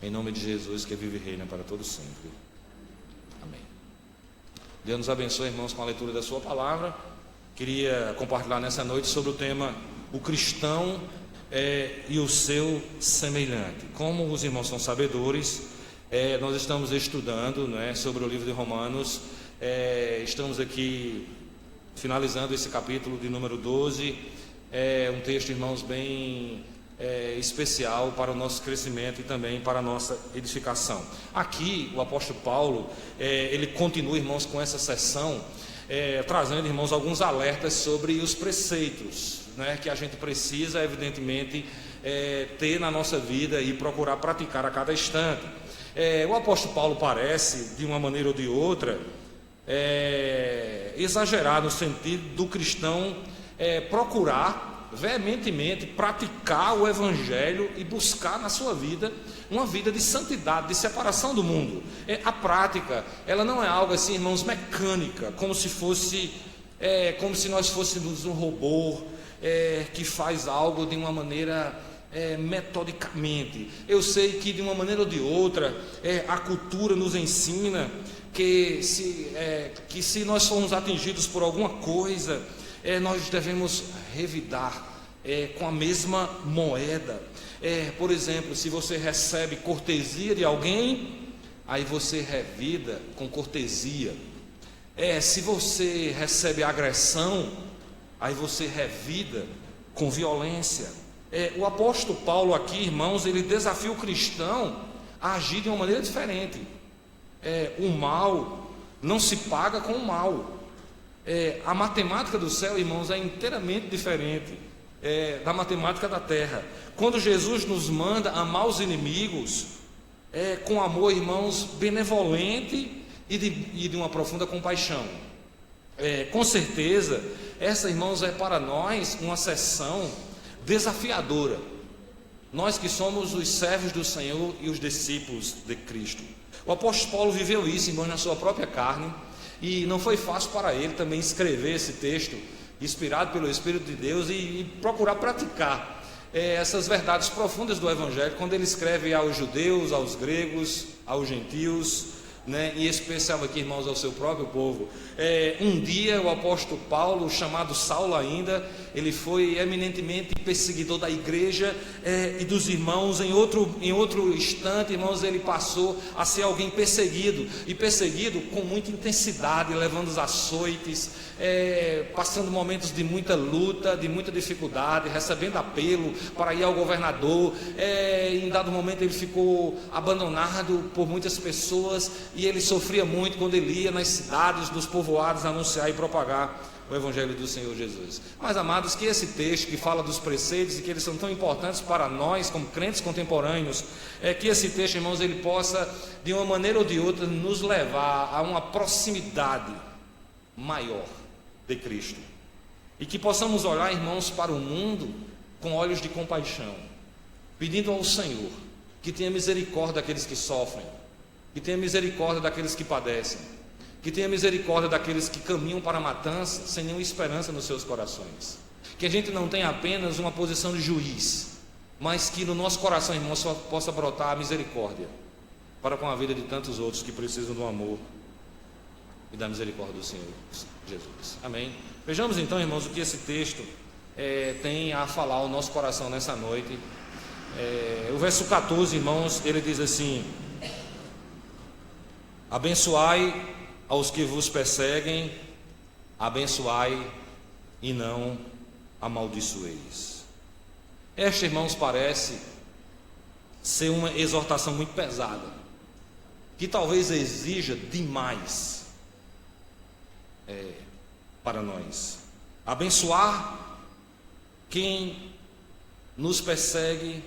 em nome de Jesus, que vive e reina para todo sempre. Amém. Deus nos abençoe, irmãos, com a leitura da sua palavra. Queria compartilhar nessa noite sobre o tema o cristão e o seu semelhante. Como os irmãos são sabedores, nós estamos estudando, né, sobre o livro de Romanos. Estamos aqui finalizando esse capítulo de número 12. Um texto, irmãos, bem especial para o nosso crescimento e também para a nossa edificação. Aqui o apóstolo Paulo, ele continua, irmãos, com essa sessão, trazendo, irmãos, alguns alertas sobre os preceitos, né, que a gente precisa, evidentemente, ter na nossa vida e procurar praticar a cada instante. O apóstolo Paulo parece, de uma maneira ou de outra, exagerar no sentido do cristão procurar veementemente praticar o Evangelho e buscar na sua vida uma vida de santidade, de separação do mundo. A prática, ela não é algo assim, irmãos, mecânica, como se fosse, como se nós fôssemos um robô que faz algo de uma maneira metodicamente. Eu sei que de uma maneira ou de outra a cultura nos ensina que se nós formos atingidos por alguma coisa, nós devemos revidar com a mesma moeda. Por exemplo, se você recebe cortesia de alguém, aí você revida com cortesia. Se você recebe agressão, aí você revida com violência. O apóstolo Paulo aqui, irmãos, ele desafia o cristão a agir de uma maneira diferente. O mal não se paga com o mal. A matemática do céu, irmãos, é inteiramente diferente da matemática da terra. Quando Jesus nos manda amar os inimigos, com amor, irmãos, benevolente e de uma profunda compaixão. Com certeza, essa, irmãos, é para nós uma sessão desafiadora. Nós que somos os servos do Senhor e os discípulos de Cristo. O apóstolo Paulo viveu isso, irmãos, na sua própria carne. E não foi fácil para ele também escrever esse texto, inspirado pelo Espírito de Deus, e procurar praticar essas verdades profundas do Evangelho, quando ele escreve aos judeus, aos gregos, aos gentios, né, em especial aqui, irmãos, ao seu próprio povo. Um dia o apóstolo Paulo, chamado Saulo ainda, ele foi eminentemente perseguidor da igreja e dos irmãos. Em outro instante, irmãos, ele passou a ser alguém perseguido, e perseguido com muita intensidade, levando os açoites, passando momentos de muita luta, de muita dificuldade, recebendo apelo para ir ao governador. Em dado momento ele ficou abandonado por muitas pessoas, e ele sofria muito quando ele ia nas cidades, nos povoados, anunciar e propagar o Evangelho do Senhor Jesus. Mas, amados, que esse texto que fala dos preceitos e que eles são tão importantes para nós como crentes contemporâneos, que esse texto, irmãos, ele possa de uma maneira ou de outra nos levar a uma proximidade maior de Cristo. E que possamos olhar, irmãos, para o mundo com olhos de compaixão, pedindo ao Senhor que tenha misericórdia daqueles que sofrem, que tenha misericórdia daqueles que padecem, que tenha misericórdia daqueles que caminham para a matança sem nenhuma esperança nos seus corações. Que a gente não tenha apenas uma posição de juiz, mas que no nosso coração, irmãos, só possa brotar a misericórdia para com a vida de tantos outros que precisam do amor e da misericórdia do Senhor Jesus. Amém? Vejamos então, irmãos, o que esse texto tem a falar ao nosso coração nessa noite. O verso 14, irmãos, ele diz assim: abençoai aos que vos perseguem, abençoai e não amaldiçoeis. Esta, irmãos, parece ser uma exortação muito pesada, que talvez exija demais para nós. Abençoar quem nos persegue,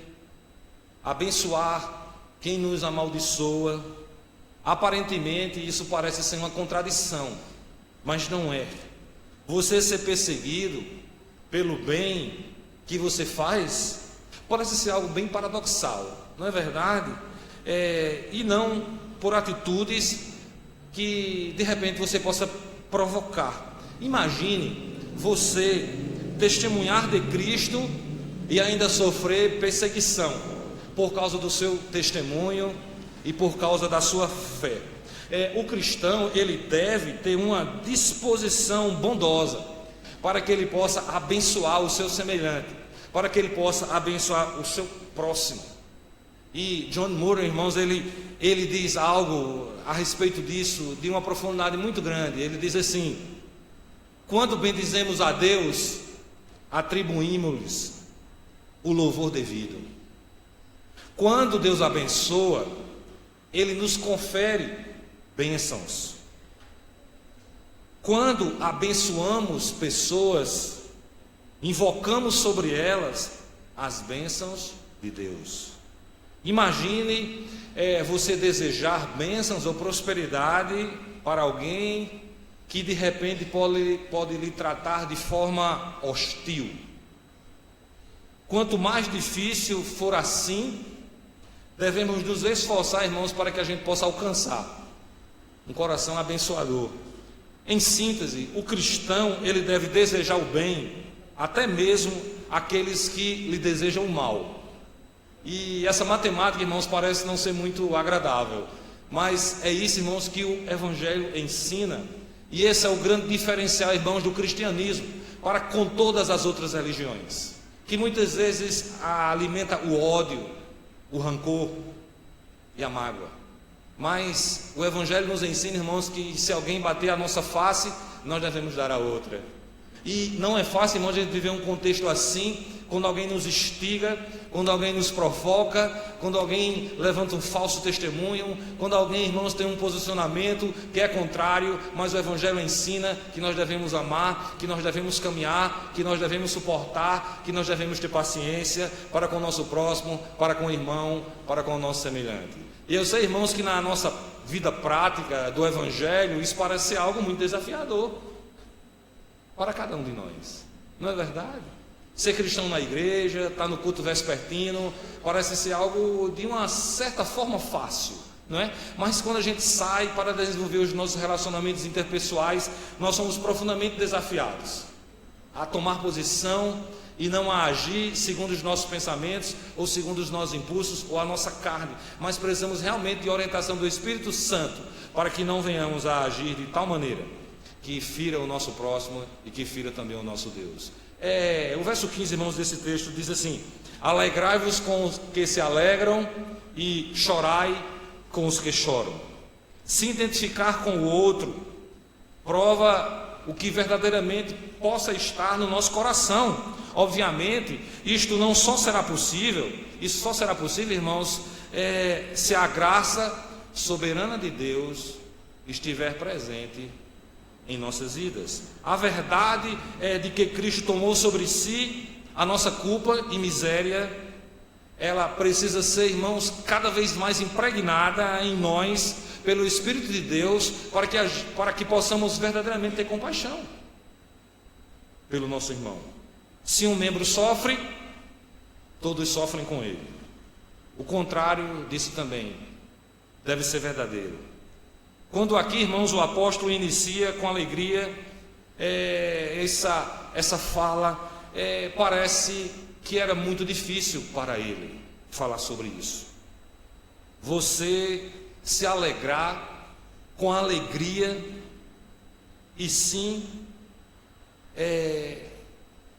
abençoar quem nos amaldiçoa. Aparentemente isso parece ser uma contradição, mas não é. Você ser perseguido pelo bem que você faz parece ser algo bem paradoxal, não é verdade? E não por atitudes que de repente você possa provocar. Imagine você testemunhar de Cristo e ainda sofrer perseguição por causa do seu testemunho e por causa da sua fé. O cristão, ele deve ter uma disposição bondosa para que ele possa abençoar o seu semelhante, para que ele possa abençoar o seu próximo. E John Moore, irmãos, ele diz algo a respeito disso de uma profundidade muito grande. Ele diz assim: quando bendizemos a Deus, atribuímos-lhes o louvor devido. Quando Deus abençoa, Ele nos confere bênçãos. Quando abençoamos pessoas, invocamos sobre elas as bênçãos de Deus. Imagine você desejar bênçãos ou prosperidade para alguém que de repente pode lhe tratar de forma hostil. Quanto mais difícil for assim, devemos nos esforçar, irmãos, para que a gente possa alcançar um coração abençoador. Em síntese, o cristão, ele deve desejar o bem, até mesmo aqueles que lhe desejam o mal. E essa matemática, irmãos, parece não ser muito agradável, mas é isso, irmãos, que o Evangelho ensina. E esse é o grande diferencial, irmãos, do cristianismo para com todas as outras religiões, que muitas vezes alimenta o ódio, o rancor e a mágoa. Mas o Evangelho nos ensina, irmãos, que se alguém bater a nossa face, nós devemos dar a outra. E não é fácil, irmãos, a gente viver um contexto assim, quando alguém nos instiga, quando alguém nos provoca, quando alguém levanta um falso testemunho, quando alguém, irmãos, tem um posicionamento que é contrário, mas o Evangelho ensina que nós devemos amar, que nós devemos caminhar, que nós devemos suportar, que nós devemos ter paciência para com o nosso próximo, para com o irmão, para com o nosso semelhante. E eu sei, irmãos, que na nossa vida prática do Evangelho, isso parece ser algo muito desafiador para cada um de nós, não é verdade? Ser cristão na igreja, estar no culto vespertino, parece ser algo de uma certa forma fácil, não é? Mas quando a gente sai para desenvolver os nossos relacionamentos interpessoais, nós somos profundamente desafiados a tomar posição e não a agir segundo os nossos pensamentos ou segundo os nossos impulsos ou a nossa carne, mas precisamos realmente de orientação do Espírito Santo para que não venhamos a agir de tal maneira que fira o nosso próximo e que fira também o nosso Deus. O verso 15, irmãos, desse texto diz assim: alegrai-vos com os que se alegram e chorai com os que choram. Se identificar com o outro prova o que verdadeiramente possa estar no nosso coração. Obviamente, isto não só será possível, isso só será possível, irmãos, se a graça soberana de Deus estiver presente em nossas vidas. A verdade é de que Cristo tomou sobre si a nossa culpa e miséria. Ela precisa ser, irmãos, cada vez mais impregnada em nós, pelo Espírito de Deus, para que possamos verdadeiramente ter compaixão pelo nosso irmão. Se um membro sofre, todos sofrem com ele. O contrário disso também deve ser verdadeiro. Quando aqui, irmãos, o apóstolo inicia com alegria essa fala, parece que era muito difícil para ele falar sobre isso. Você se alegrar com alegria e sim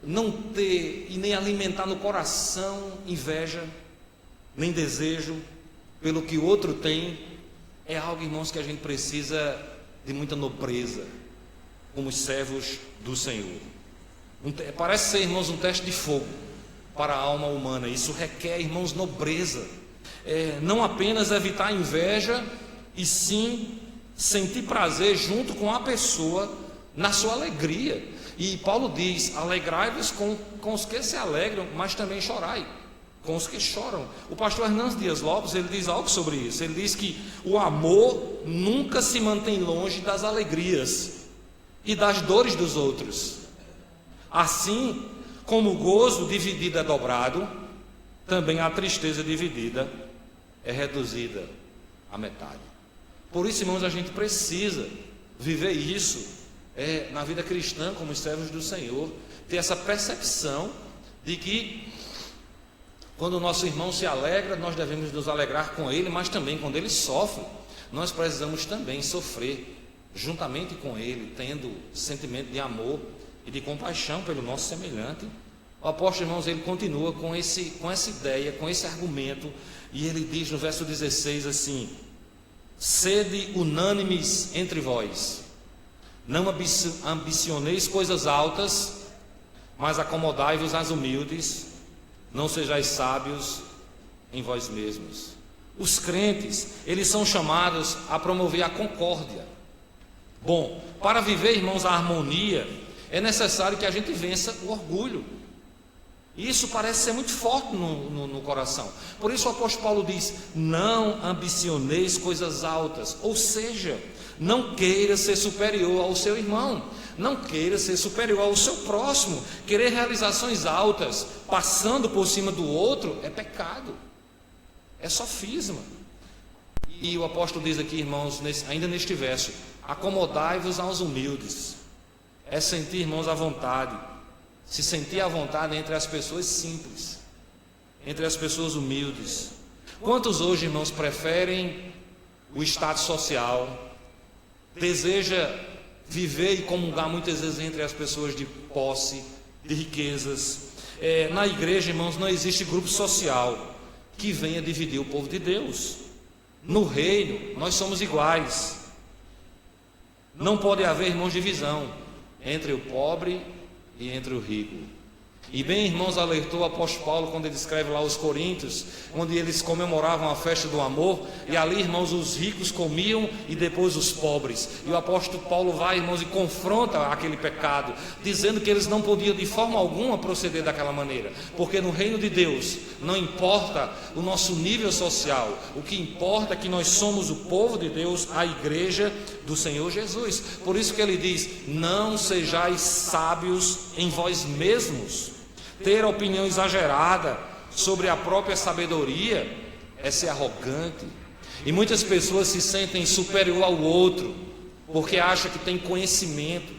não ter e nem alimentar no coração inveja, nem desejo pelo que o outro tem, é algo, irmãos, que a gente precisa de muita nobreza como servos do Senhor. Parece ser, irmãos, um teste de fogo para a alma humana. Isso requer, irmãos, nobreza. Não apenas evitar a inveja, e sim sentir prazer junto com a pessoa na sua alegria. E Paulo diz: alegrai-vos com os que se alegram, mas também chorai com os que choram. O pastor Hernandes Dias Lopes, ele diz algo sobre isso. Ele diz que o amor nunca se mantém longe das alegrias e das dores dos outros. Assim como o gozo dividido é dobrado, também a tristeza dividida é reduzida à metade. Por isso, irmãos, a gente precisa viver isso na vida cristã, como os servos do Senhor, ter essa percepção de que quando o nosso irmão se alegra, nós devemos nos alegrar com ele, mas também quando ele sofre, nós precisamos também sofrer juntamente com ele, tendo sentimento de amor e de compaixão pelo nosso semelhante. O apóstolo, irmãos, ele continua com essa ideia, com esse argumento, e ele diz no verso 16 assim: sede unânimes entre vós, não ambicioneis coisas altas, mas acomodai-vos às humildes, não sejais sábios em vós mesmos. Os crentes, eles são chamados a promover a concórdia. Bom, para viver, irmãos, a harmonia, é necessário que a gente vença o orgulho. Isso parece ser muito forte no coração. Por isso o apóstolo Paulo diz: não ambicioneis coisas altas. Ou seja, não queira ser superior ao seu irmão, não queira ser superior ao seu próximo. Querer realizações altas, passando por cima do outro, é pecado, é sofisma. E o apóstolo diz aqui, irmãos, ainda neste verso: acomodai-vos aos humildes. É sentir, irmãos, à vontade, se sentir à vontade entre as pessoas simples, entre as pessoas humildes. Quantos hoje, irmãos, preferem o status social, deseja viver e comungar muitas vezes entre as pessoas de posse, de riquezas? Na igreja, irmãos, não existe grupo social que venha dividir o povo de Deus. No reino, nós somos iguais. Não pode haver, irmãos, divisão entre o pobre e entre o rico. E bem, irmãos, alertou o apóstolo Paulo quando ele escreve lá aos Coríntios, onde eles comemoravam a festa do amor, e ali, irmãos, os ricos comiam e depois os pobres. E o apóstolo Paulo vai, irmãos, e confronta aquele pecado, dizendo que eles não podiam de forma alguma proceder daquela maneira, porque no reino de Deus não importa o nosso nível social, o que importa é que nós somos o povo de Deus, a igreja do Senhor Jesus. Por isso que ele diz: não sejais sábios em vós mesmos. Ter opinião exagerada sobre a própria sabedoria é ser arrogante. E muitas pessoas se sentem superior ao outro, porque acham que tem conhecimento,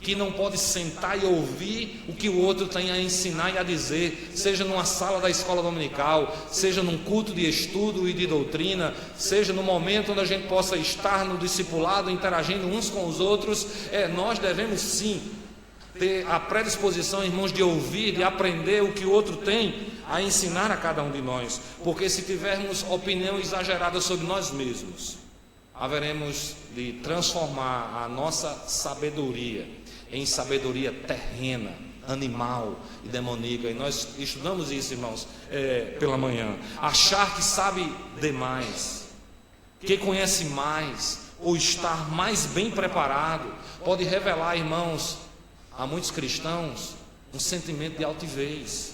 que não pode sentar e ouvir o que o outro tem a ensinar e a dizer, seja numa sala da escola dominical, seja num culto de estudo e de doutrina, seja no momento onde a gente possa estar no discipulado, interagindo uns com os outros. Nós devemos sim ter a predisposição, irmãos, de ouvir, de aprender o que o outro tem a ensinar a cada um de nós, porque se tivermos opinião exagerada sobre nós mesmos, haveremos de transformar a nossa sabedoria em sabedoria terrena, animal e demoníaca. E nós estudamos isso, irmãos, pela manhã. Achar que sabe demais, que conhece mais, ou estar mais bem preparado, pode revelar, irmãos, a muitos cristãos um sentimento de altivez.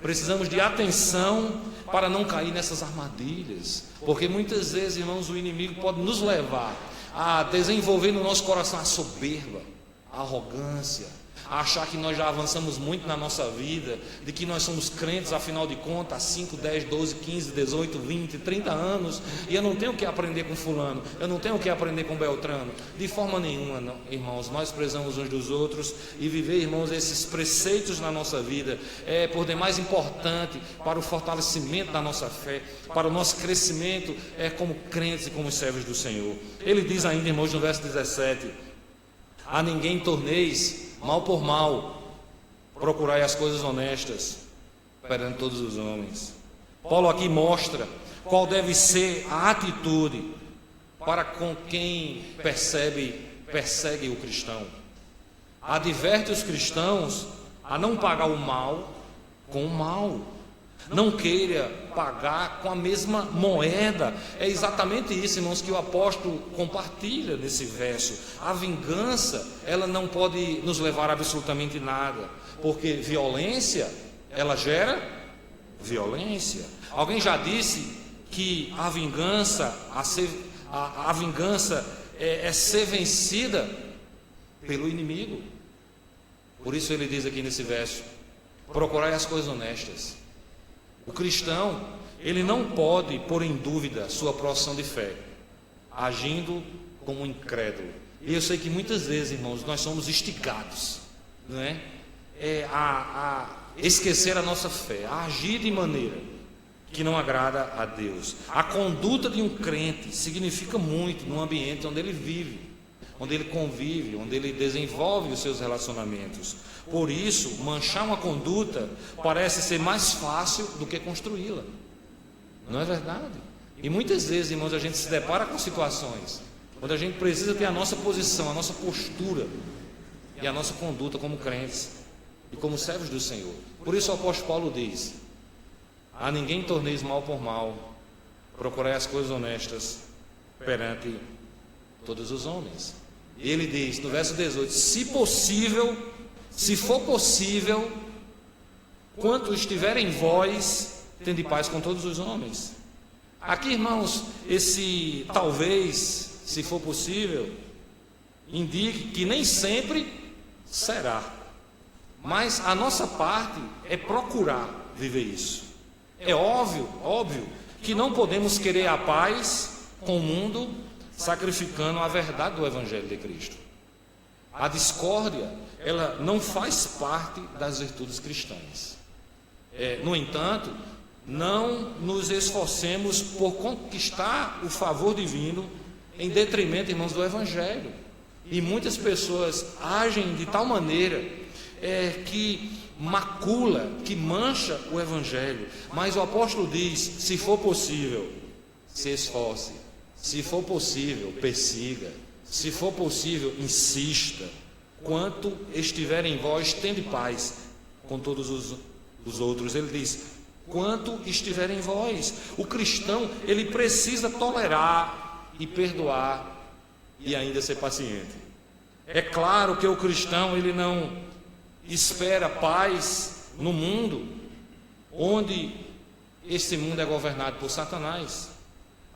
Precisamos de atenção para não cair nessas armadilhas, porque muitas vezes, irmãos, o inimigo pode nos levar a desenvolver no nosso coração a soberba, a arrogância, a achar que nós já avançamos muito na nossa vida, de que nós somos crentes, afinal de contas, há 5, 10, 12, 15, 18, 20, 30 anos, e eu não tenho o que aprender com fulano, eu não tenho o que aprender com Beltrano. De forma nenhuma, não, irmãos, nós precisamos uns dos outros, e viver, irmãos, esses preceitos na nossa vida é por demais importante para o fortalecimento da nossa fé, para o nosso crescimento como crentes e como servos do Senhor. Ele diz ainda, irmãos, no verso 17: a ninguém torneis mal por mal, procurai as coisas honestas perante todos os homens. Paulo aqui mostra qual deve ser a atitude para com quem persegue o cristão. Adverte os cristãos a não pagar o mal com o mal. Não queira pagar com a mesma moeda. É exatamente isso, irmãos, que o apóstolo compartilha nesse verso. A vingança, ela não pode nos levar a absolutamente nada, porque violência, ela gera violência. Alguém já disse que a vingança é ser vencida pelo inimigo. Por isso ele diz aqui nesse verso: procurai as coisas honestas. O cristão, ele não pode pôr em dúvida sua profissão de fé, agindo como um incrédulo. E eu sei que muitas vezes, irmãos, nós somos instigados, não é? A esquecer a nossa fé, a agir de maneira que não agrada a Deus. A conduta de um crente significa muito no ambiente onde ele vive, onde ele convive, onde ele desenvolve os seus relacionamentos. Por isso, manchar uma conduta parece ser mais fácil do que construí-la. Não é verdade? E muitas vezes, irmãos, a gente se depara com situações onde a gente precisa ter a nossa posição, a nossa postura e a nossa conduta como crentes e como servos do Senhor. Por isso o apóstolo Paulo diz: a ninguém torneis mal por mal, procurai as coisas honestas perante todos os homens. E ele diz no verso 18: se for possível, quanto estiver em vós, tende paz com todos os homens. Aqui, irmãos, esse talvez, se for possível, indique que nem sempre será, mas a nossa parte é procurar viver isso. É óbvio que não podemos querer a paz com o mundo sacrificando a verdade do Evangelho de Cristo. A discórdia, ela não faz parte das virtudes cristãs. No entanto, não nos esforcemos por conquistar o favor divino em detrimento, irmãos, do Evangelho. E muitas pessoas agem de tal maneira que macula, que mancha o Evangelho. Mas o apóstolo diz: se for possível, se esforce. Se for possível, persiga. Se for possível, insista. Quanto estiver em vós, tende paz com todos os outros. Ele diz: quanto estiver em vós. O cristão, ele precisa tolerar e perdoar e ainda ser paciente. É claro que o cristão, ele não espera paz no mundo onde esse mundo é governado por Satanás.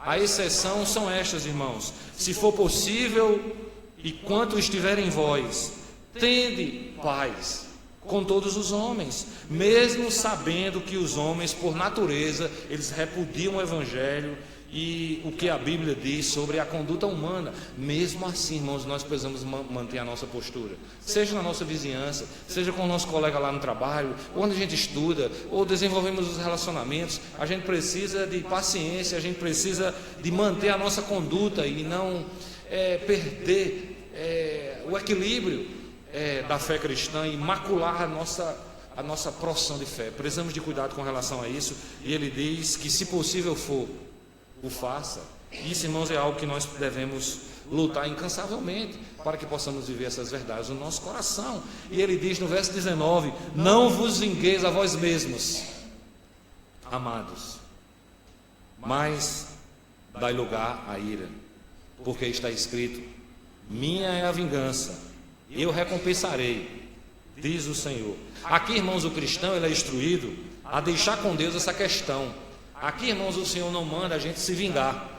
A exceção são estas, irmãos: se for possível e quanto estiver em vós, tende paz com todos os homens, mesmo sabendo que os homens, por natureza, eles repudiam o Evangelho e o que a Bíblia diz sobre a conduta humana. Mesmo assim, irmãos, nós precisamos manter a nossa postura, seja na nossa vizinhança, seja com o nosso colega lá no trabalho, ou onde a gente estuda, ou desenvolvemos os relacionamentos. A gente precisa de paciência, a gente precisa de manter a nossa conduta e não perder o equilíbrio da fé cristã e macular a nossa profissão de fé. Precisamos de cuidado com relação a isso. E ele diz que, se possível for, o faça. Isso, irmãos, é algo que nós devemos lutar incansavelmente para que possamos viver essas verdades no nosso coração. E ele diz no verso 19: não vos vingueis a vós mesmos, amados, mas dai lugar à ira, porque está escrito: minha é a vingança, eu recompensarei, diz o Senhor. Aqui, irmãos, o cristão, ele é instruído a deixar com Deus essa questão. Aqui, irmãos, o Senhor não manda a gente se vingar.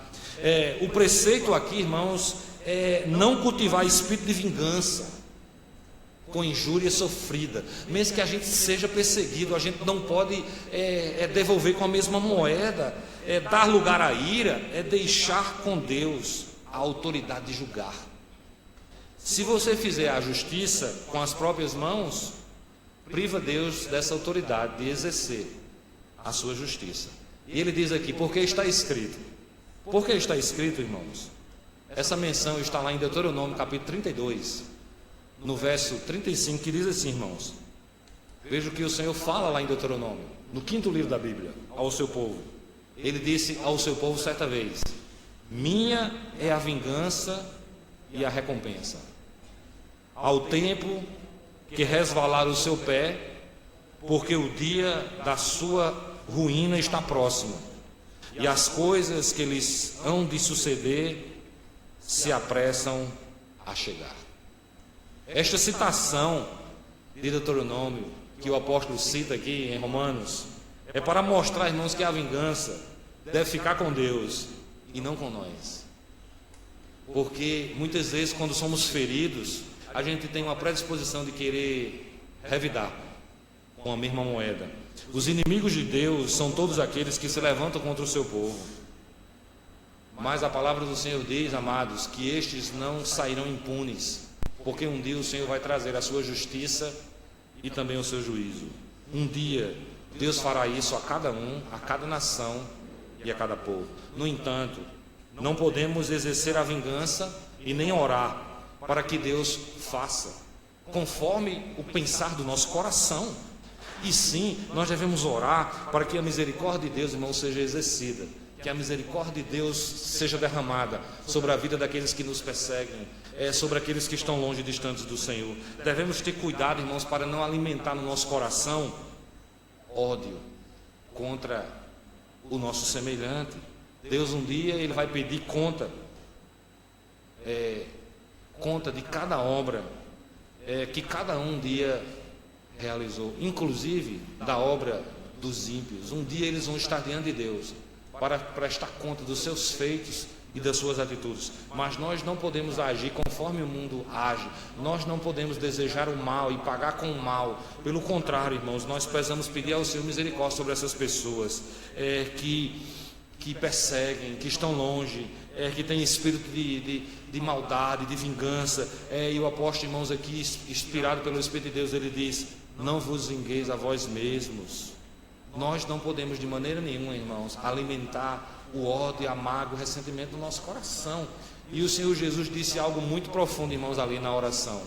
O preceito aqui, irmãos, é não cultivar espírito de vingança com injúria sofrida. Mesmo que a gente seja perseguido, a gente não pode devolver com a mesma moeda, dar lugar à ira, deixar com Deus a autoridade de julgar. Se você fizer a justiça com as próprias mãos, priva Deus dessa autoridade de exercer a sua justiça. E ele diz aqui, porque está escrito. Por que está escrito, irmãos? Essa menção está lá em Deuteronômio, capítulo 32, no verso 35, que diz assim, irmãos. Veja o que o Senhor fala lá em Deuteronômio, no 5º livro da Bíblia, ao seu povo. Ele disse ao seu povo certa vez: minha é a vingança e a recompensa. Ao tempo que resvalar o seu pé, porque o dia da sua ruína está próximo, e as coisas que lhes hão de suceder se apressam a chegar. Esta citação de Deuteronômio, que o apóstolo cita aqui em Romanos, é para mostrar, irmãos, que a vingança deve ficar com Deus e não com nós. Porque muitas vezes, quando somos feridos, a gente tem uma predisposição de querer revidar com a mesma moeda. Os inimigos de Deus são todos aqueles que se levantam contra o seu povo. Mas a palavra do Senhor diz, amados, que estes não sairão impunes, porque um dia o Senhor vai trazer a sua justiça e também o seu juízo. Um dia Deus fará isso a cada um, a cada nação e a cada povo. No entanto, não podemos exercer a vingança e nem orar para que Deus faça conforme o pensar do nosso coração. E sim, nós devemos orar para que a misericórdia de Deus, irmão, seja exercida, que a misericórdia de Deus seja derramada sobre a vida daqueles que nos perseguem, sobre aqueles que estão longe e distantes do Senhor. Devemos ter cuidado, irmãos, para não alimentar no nosso coração ódio contra o nosso semelhante. Deus um dia ele vai pedir conta de cada obra que cada um dia realizou, inclusive da obra dos ímpios. Um dia eles vão estar diante de Deus para prestar conta dos seus feitos e das suas atitudes. Mas nós não podemos agir conforme o mundo age. Nós não podemos desejar o mal e pagar com o mal. Pelo contrário, irmãos, nós precisamos pedir ao Senhor misericórdia sobre essas pessoas que perseguem, que estão longe, que têm espírito de maldade, de vingança. E o apóstolo, irmãos, aqui, inspirado pelo Espírito de Deus, ele diz: não vos vingueis a vós mesmos. Nós não podemos de maneira nenhuma, irmãos, alimentar o ódio, a mágoa, o ressentimento do nosso coração. E o Senhor Jesus disse algo muito profundo, irmãos, ali na oração.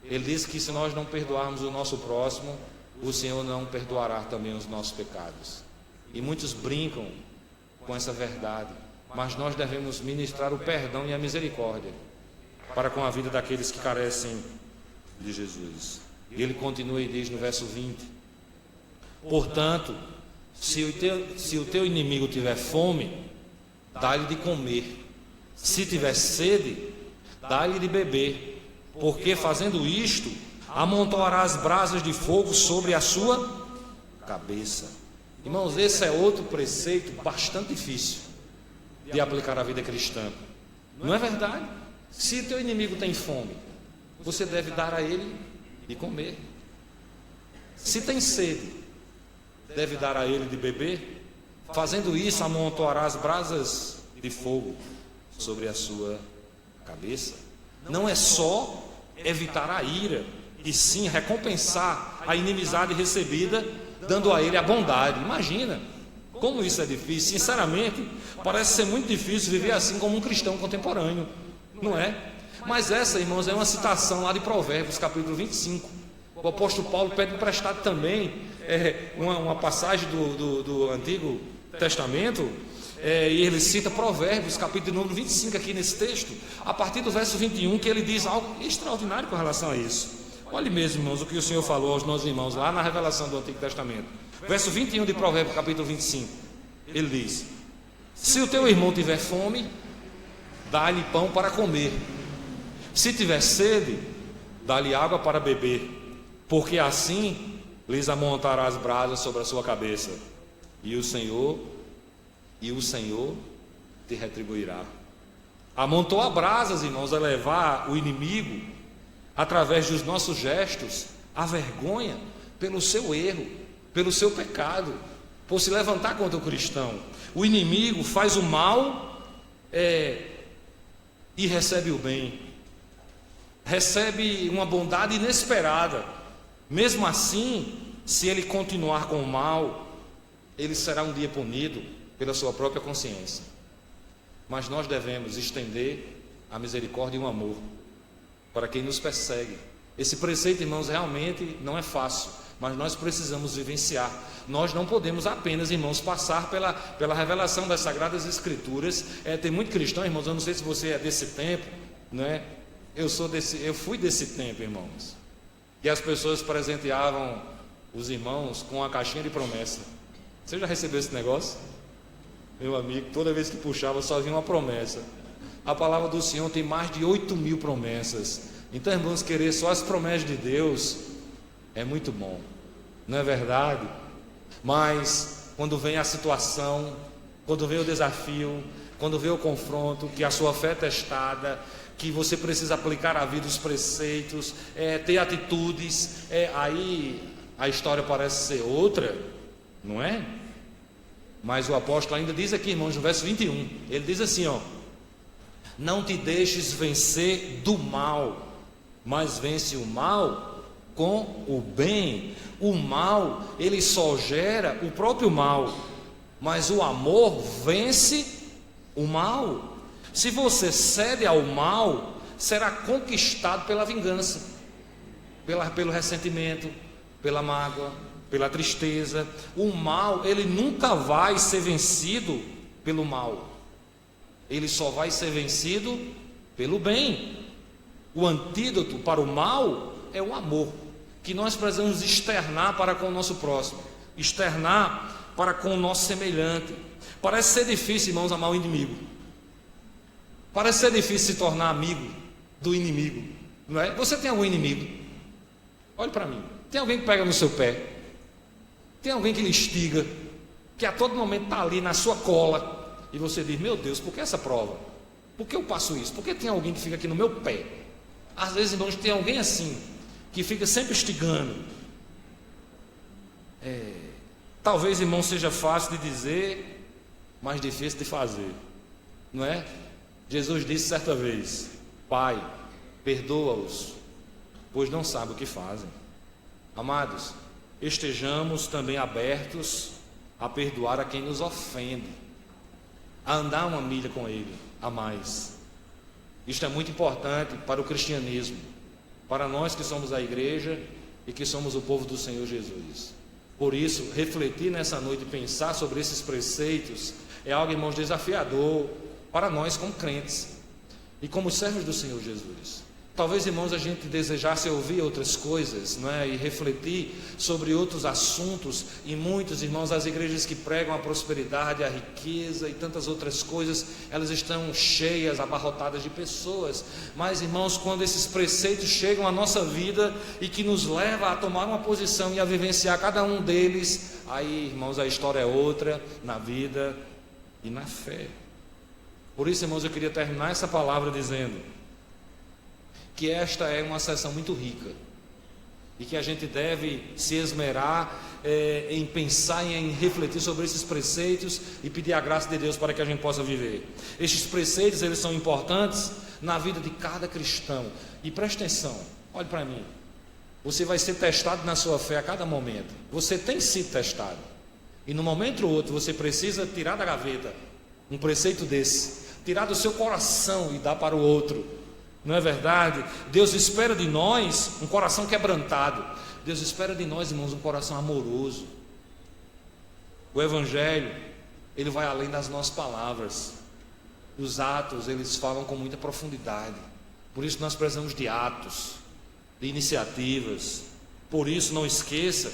Ele disse que se nós não perdoarmos o nosso próximo, o Senhor não perdoará também os nossos pecados. E muitos brincam com essa verdade, mas nós devemos ministrar o perdão e a misericórdia para com a vida daqueles que carecem de Jesus. E ele continua e diz no verso 20: portanto, se o teu inimigo tiver fome, dá-lhe de comer. Se tiver sede, dá-lhe de beber, porque fazendo isto, amontoarás brasas de fogo sobre a sua cabeça. Irmãos, esse é outro preceito bastante difícil de aplicar à vida cristã. Não é verdade? Se o teu inimigo tem fome, você deve dar a ele de comer. Se tem sede, deve dar a ele de beber. Fazendo isso, amontoarás brasas de fogo sobre a sua cabeça. Não é só evitar a ira, e sim recompensar a inimizade recebida, dando a ele a bondade. Imagina como isso é difícil. Sinceramente, parece ser muito difícil viver assim como um cristão contemporâneo, não é? Mas essa, irmãos, é uma citação lá de Provérbios, capítulo 25. O apóstolo Paulo pede emprestado também uma passagem do Antigo Testamento, e ele cita Provérbios, capítulo número 25 aqui nesse texto, a partir do verso 21, que ele diz algo extraordinário com relação a isso. Olhe mesmo, irmãos, o que o Senhor falou aos nossos irmãos lá na revelação do Antigo Testamento. Verso 21 de Provérbios, capítulo 25. Ele diz: se o teu irmão tiver fome, dá-lhe pão para comer. Se tiver sede, dá-lhe água para beber, porque assim lhes amontará as brasas sobre a sua cabeça, e o Senhor te retribuirá. Amontoar brasas, irmãos, é levar o inimigo, através dos nossos gestos, à vergonha pelo seu erro, pelo seu pecado, por se levantar contra o cristão. O inimigo faz o mal e recebe o bem, recebe uma bondade inesperada. Mesmo assim, se ele continuar com o mal, ele será um dia punido pela sua própria consciência. Mas nós devemos estender a misericórdia e o amor para quem nos persegue. Esse preceito, irmãos, realmente não é fácil, mas nós precisamos vivenciar. Nós não podemos apenas, irmãos, passar pela revelação das Sagradas Escrituras. Tem muito cristão, irmãos, eu não sei se você é desse tempo, né? Eu fui desse tempo, irmãos, e as pessoas presenteavam os irmãos com uma caixinha de promessa. Você já recebeu esse negócio? Meu amigo, toda vez que puxava só vinha uma promessa. A palavra do Senhor tem mais de 8.000 promessas. Então, irmãos, querer só as promessas de Deus é muito bom, não é verdade? Mas quando vem a situação, quando vem o desafio, quando vem o confronto, que a sua fé é testada, que você precisa aplicar à vida os preceitos, ter atitudes, aí a história parece ser outra, não é? Mas o apóstolo ainda diz aqui, irmãos, no verso 21, ele diz assim, ó: não te deixes vencer do mal, mas vence o mal com o bem. O mal, ele só gera o próprio mal, mas o amor vence o mal. Se você cede ao mal, será conquistado pela vingança, pelo ressentimento, pela mágoa, pela tristeza. O mal, ele nunca vai ser vencido pelo mal, ele só vai ser vencido pelo bem. O antídoto para o mal é o amor, que nós precisamos externar para com o nosso próximo, externar para com o nosso semelhante. Parece ser difícil, irmãos, amar o inimigo. Parece ser difícil se tornar amigo do inimigo, não é? Você tem algum inimigo? Olhe para mim. Tem alguém que pega no seu pé? Tem alguém que lhe instiga, que a todo momento está ali na sua cola, e você diz: meu Deus, por que essa prova? Por que eu passo isso? Por que tem alguém que fica aqui no meu pé? Às vezes, irmãos, tem alguém assim, que fica sempre instigando. Talvez, irmão, seja fácil de dizer, mas difícil de fazer, não é? Jesus disse certa vez: Pai, perdoa-os, pois não sabem o que fazem. Amados, estejamos também abertos a perdoar a quem nos ofende, a andar uma milha com ele a mais. Isto é muito importante para o cristianismo, para nós que somos a igreja e que somos o povo do Senhor Jesus. Por isso, refletir nessa noite e pensar sobre esses preceitos é algo, irmãos, desafiador para nós como crentes e como servos do Senhor Jesus. Talvez, irmãos, a gente desejasse ouvir outras coisas, não é? E refletir sobre outros assuntos. E muitos, irmãos, as igrejas que pregam a prosperidade, a riqueza e tantas outras coisas, elas estão cheias, abarrotadas de pessoas. Mas, irmãos, quando esses preceitos chegam à nossa vida e que nos leva a tomar uma posição e a vivenciar cada um deles, aí, irmãos, a história é outra na vida e na fé. Por isso, irmãos, eu queria terminar essa palavra dizendo que esta é uma sessão muito rica e que a gente deve se esmerar em pensar e em refletir sobre esses preceitos e pedir a graça de Deus para que a gente possa viver. Estes preceitos, eles são importantes na vida de cada cristão. E preste atenção, olhe para mim, você vai ser testado na sua fé a cada momento. Você tem sido testado, e no momento ou outro você precisa tirar da gaveta um preceito desse, tirar do seu coração e dar para o outro. Não é verdade? Deus espera de nós um coração quebrantado. Deus espera de nós, irmãos, um coração amoroso. O Evangelho, ele vai além das nossas palavras. Os atos, eles falam com muita profundidade. Por isso nós precisamos de atos, de iniciativas. Por isso, não esqueça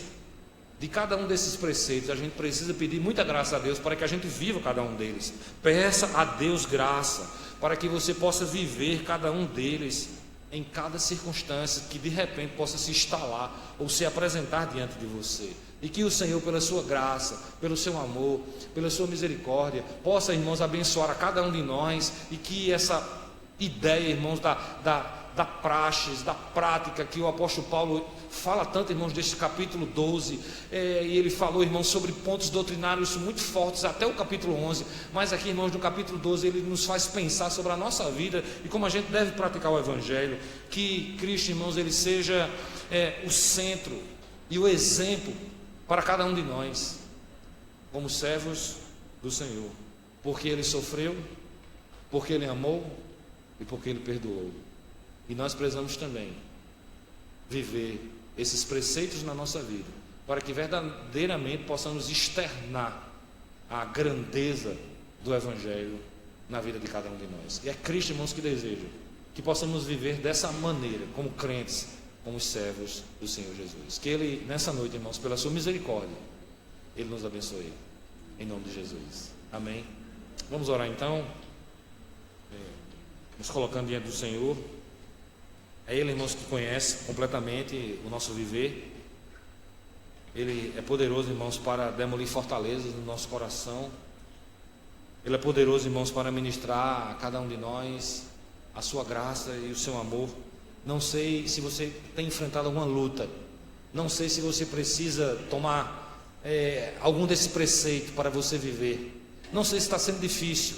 de cada um desses preceitos. A gente precisa pedir muita graça a Deus para que a gente viva cada um deles. Peça a Deus graça para que você possa viver cada um deles em cada circunstância que de repente possa se instalar ou se apresentar diante de você. E que o Senhor, pela sua graça, pelo seu amor, pela sua misericórdia, possa, irmãos, abençoar a cada um de nós, e que essa ideia, irmãos, da praxis, da prática que o apóstolo Paulo fala tanto, irmãos, deste capítulo 12, e ele falou, irmãos, sobre pontos doutrinários muito fortes até o capítulo 11, mas aqui, irmãos, no capítulo 12 ele nos faz pensar sobre a nossa vida e como a gente deve praticar o Evangelho. Que Cristo, irmãos, ele seja o centro e o exemplo para cada um de nós, como servos do Senhor, porque ele sofreu, porque ele amou e porque ele perdoou. E nós precisamos também viver esses preceitos na nossa vida, para que verdadeiramente possamos externar a grandeza do Evangelho na vida de cada um de nós. E é Cristo, irmãos, que deseja que possamos viver dessa maneira, como crentes, como servos do Senhor Jesus. Que Ele, nessa noite, irmãos, pela sua misericórdia, Ele nos abençoe, em nome de Jesus. Amém. Vamos orar então, nos colocando diante do Senhor. É Ele, irmãos, que conhece completamente o nosso viver. Ele é poderoso, irmãos, para demolir fortalezas no nosso coração. Ele é poderoso, irmãos, para ministrar a cada um de nós a sua graça e o seu amor. Não sei se você tem enfrentado alguma luta. Não sei se você precisa tomar algum desse preceito para você viver. Não sei se está sendo difícil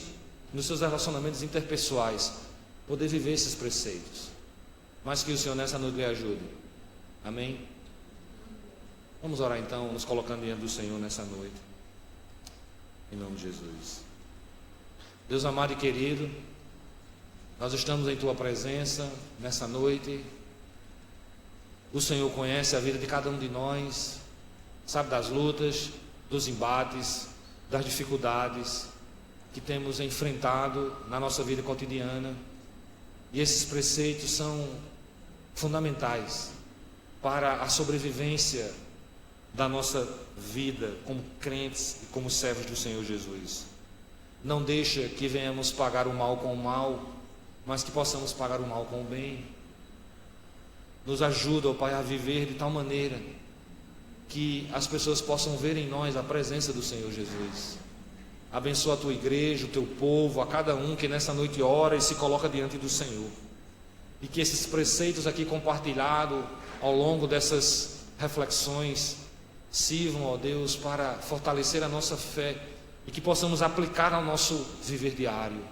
nos seus relacionamentos interpessoais poder viver esses preceitos, mas que o Senhor nessa noite lhe ajude. Amém? Vamos orar então, nos colocando diante do Senhor nessa noite, em nome de Jesus. Deus amado e querido, nós estamos em Tua presença nessa noite. O Senhor conhece a vida de cada um de nós, sabe das lutas, dos embates, das dificuldades que temos enfrentado na nossa vida cotidiana. E esses preceitos são fundamentais para a sobrevivência da nossa vida como crentes e como servos do Senhor Jesus. Não deixa que venhamos pagar o mal com o mal, mas que possamos pagar o mal com o bem. Nos ajuda, ó Pai, a viver de tal maneira que as pessoas possam ver em nós a presença do Senhor Jesus. Abençoa a Tua igreja, o Teu povo, a cada um que nessa noite ora e se coloca diante do Senhor. E que esses preceitos aqui compartilhados ao longo dessas reflexões sirvam, ó Deus, para fortalecer a nossa fé e que possamos aplicar ao nosso viver diário.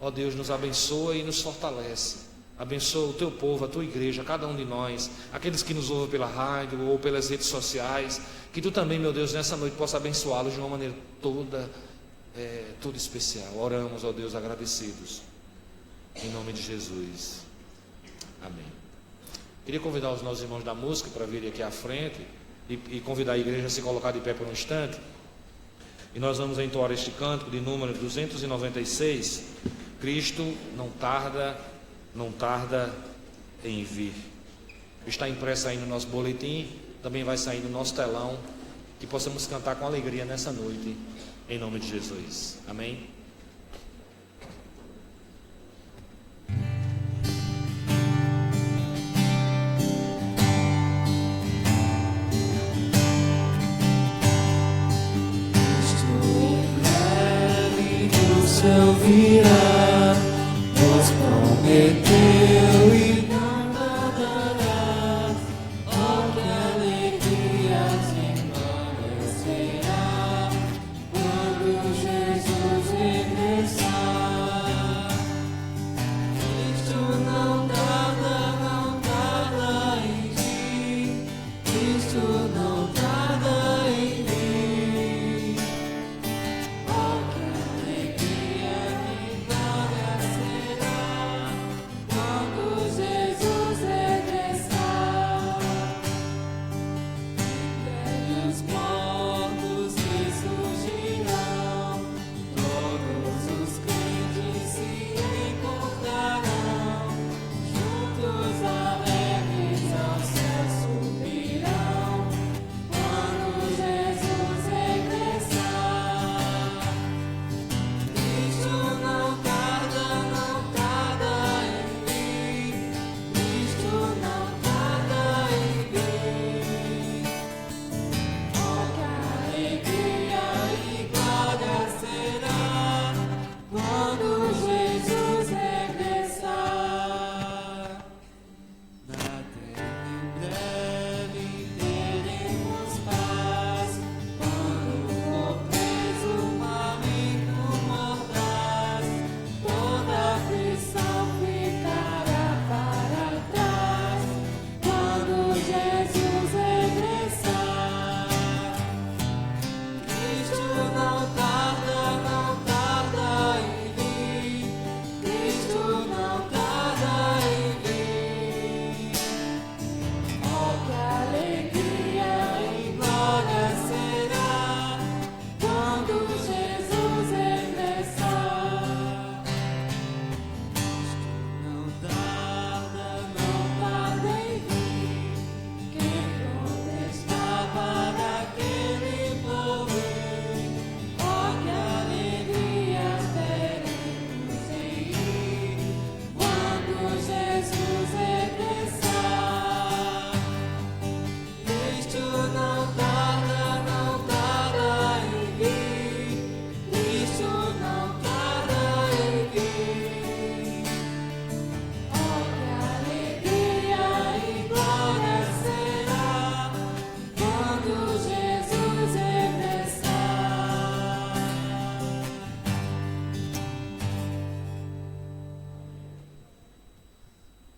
Ó Deus, nos abençoa e nos fortalece. Abençoa o Teu povo, a Tua igreja, cada um de nós, aqueles que nos ouvem pela rádio ou pelas redes sociais. Que Tu também, meu Deus, nessa noite possa abençoá-los de uma maneira toda especial. Oramos, ó Deus, agradecidos, em nome de Jesus. Amém. Queria convidar os nossos irmãos da música para virem aqui à frente e convidar a igreja a se colocar de pé por um instante. E nós vamos entoar este cântico de número 296. Cristo não tarda em vir. Está impresso aí no nosso boletim, também vai sair no nosso telão. Que possamos cantar com alegria nessa noite, em nome de Jesus. Amém. Céu virá, nos prometeu e não tardará. Oh, que alegria engrandecerá quando Jesus regressar. Cristo não tarda em vir. Cristo não tarda em vir. Oh, que alegria me dá.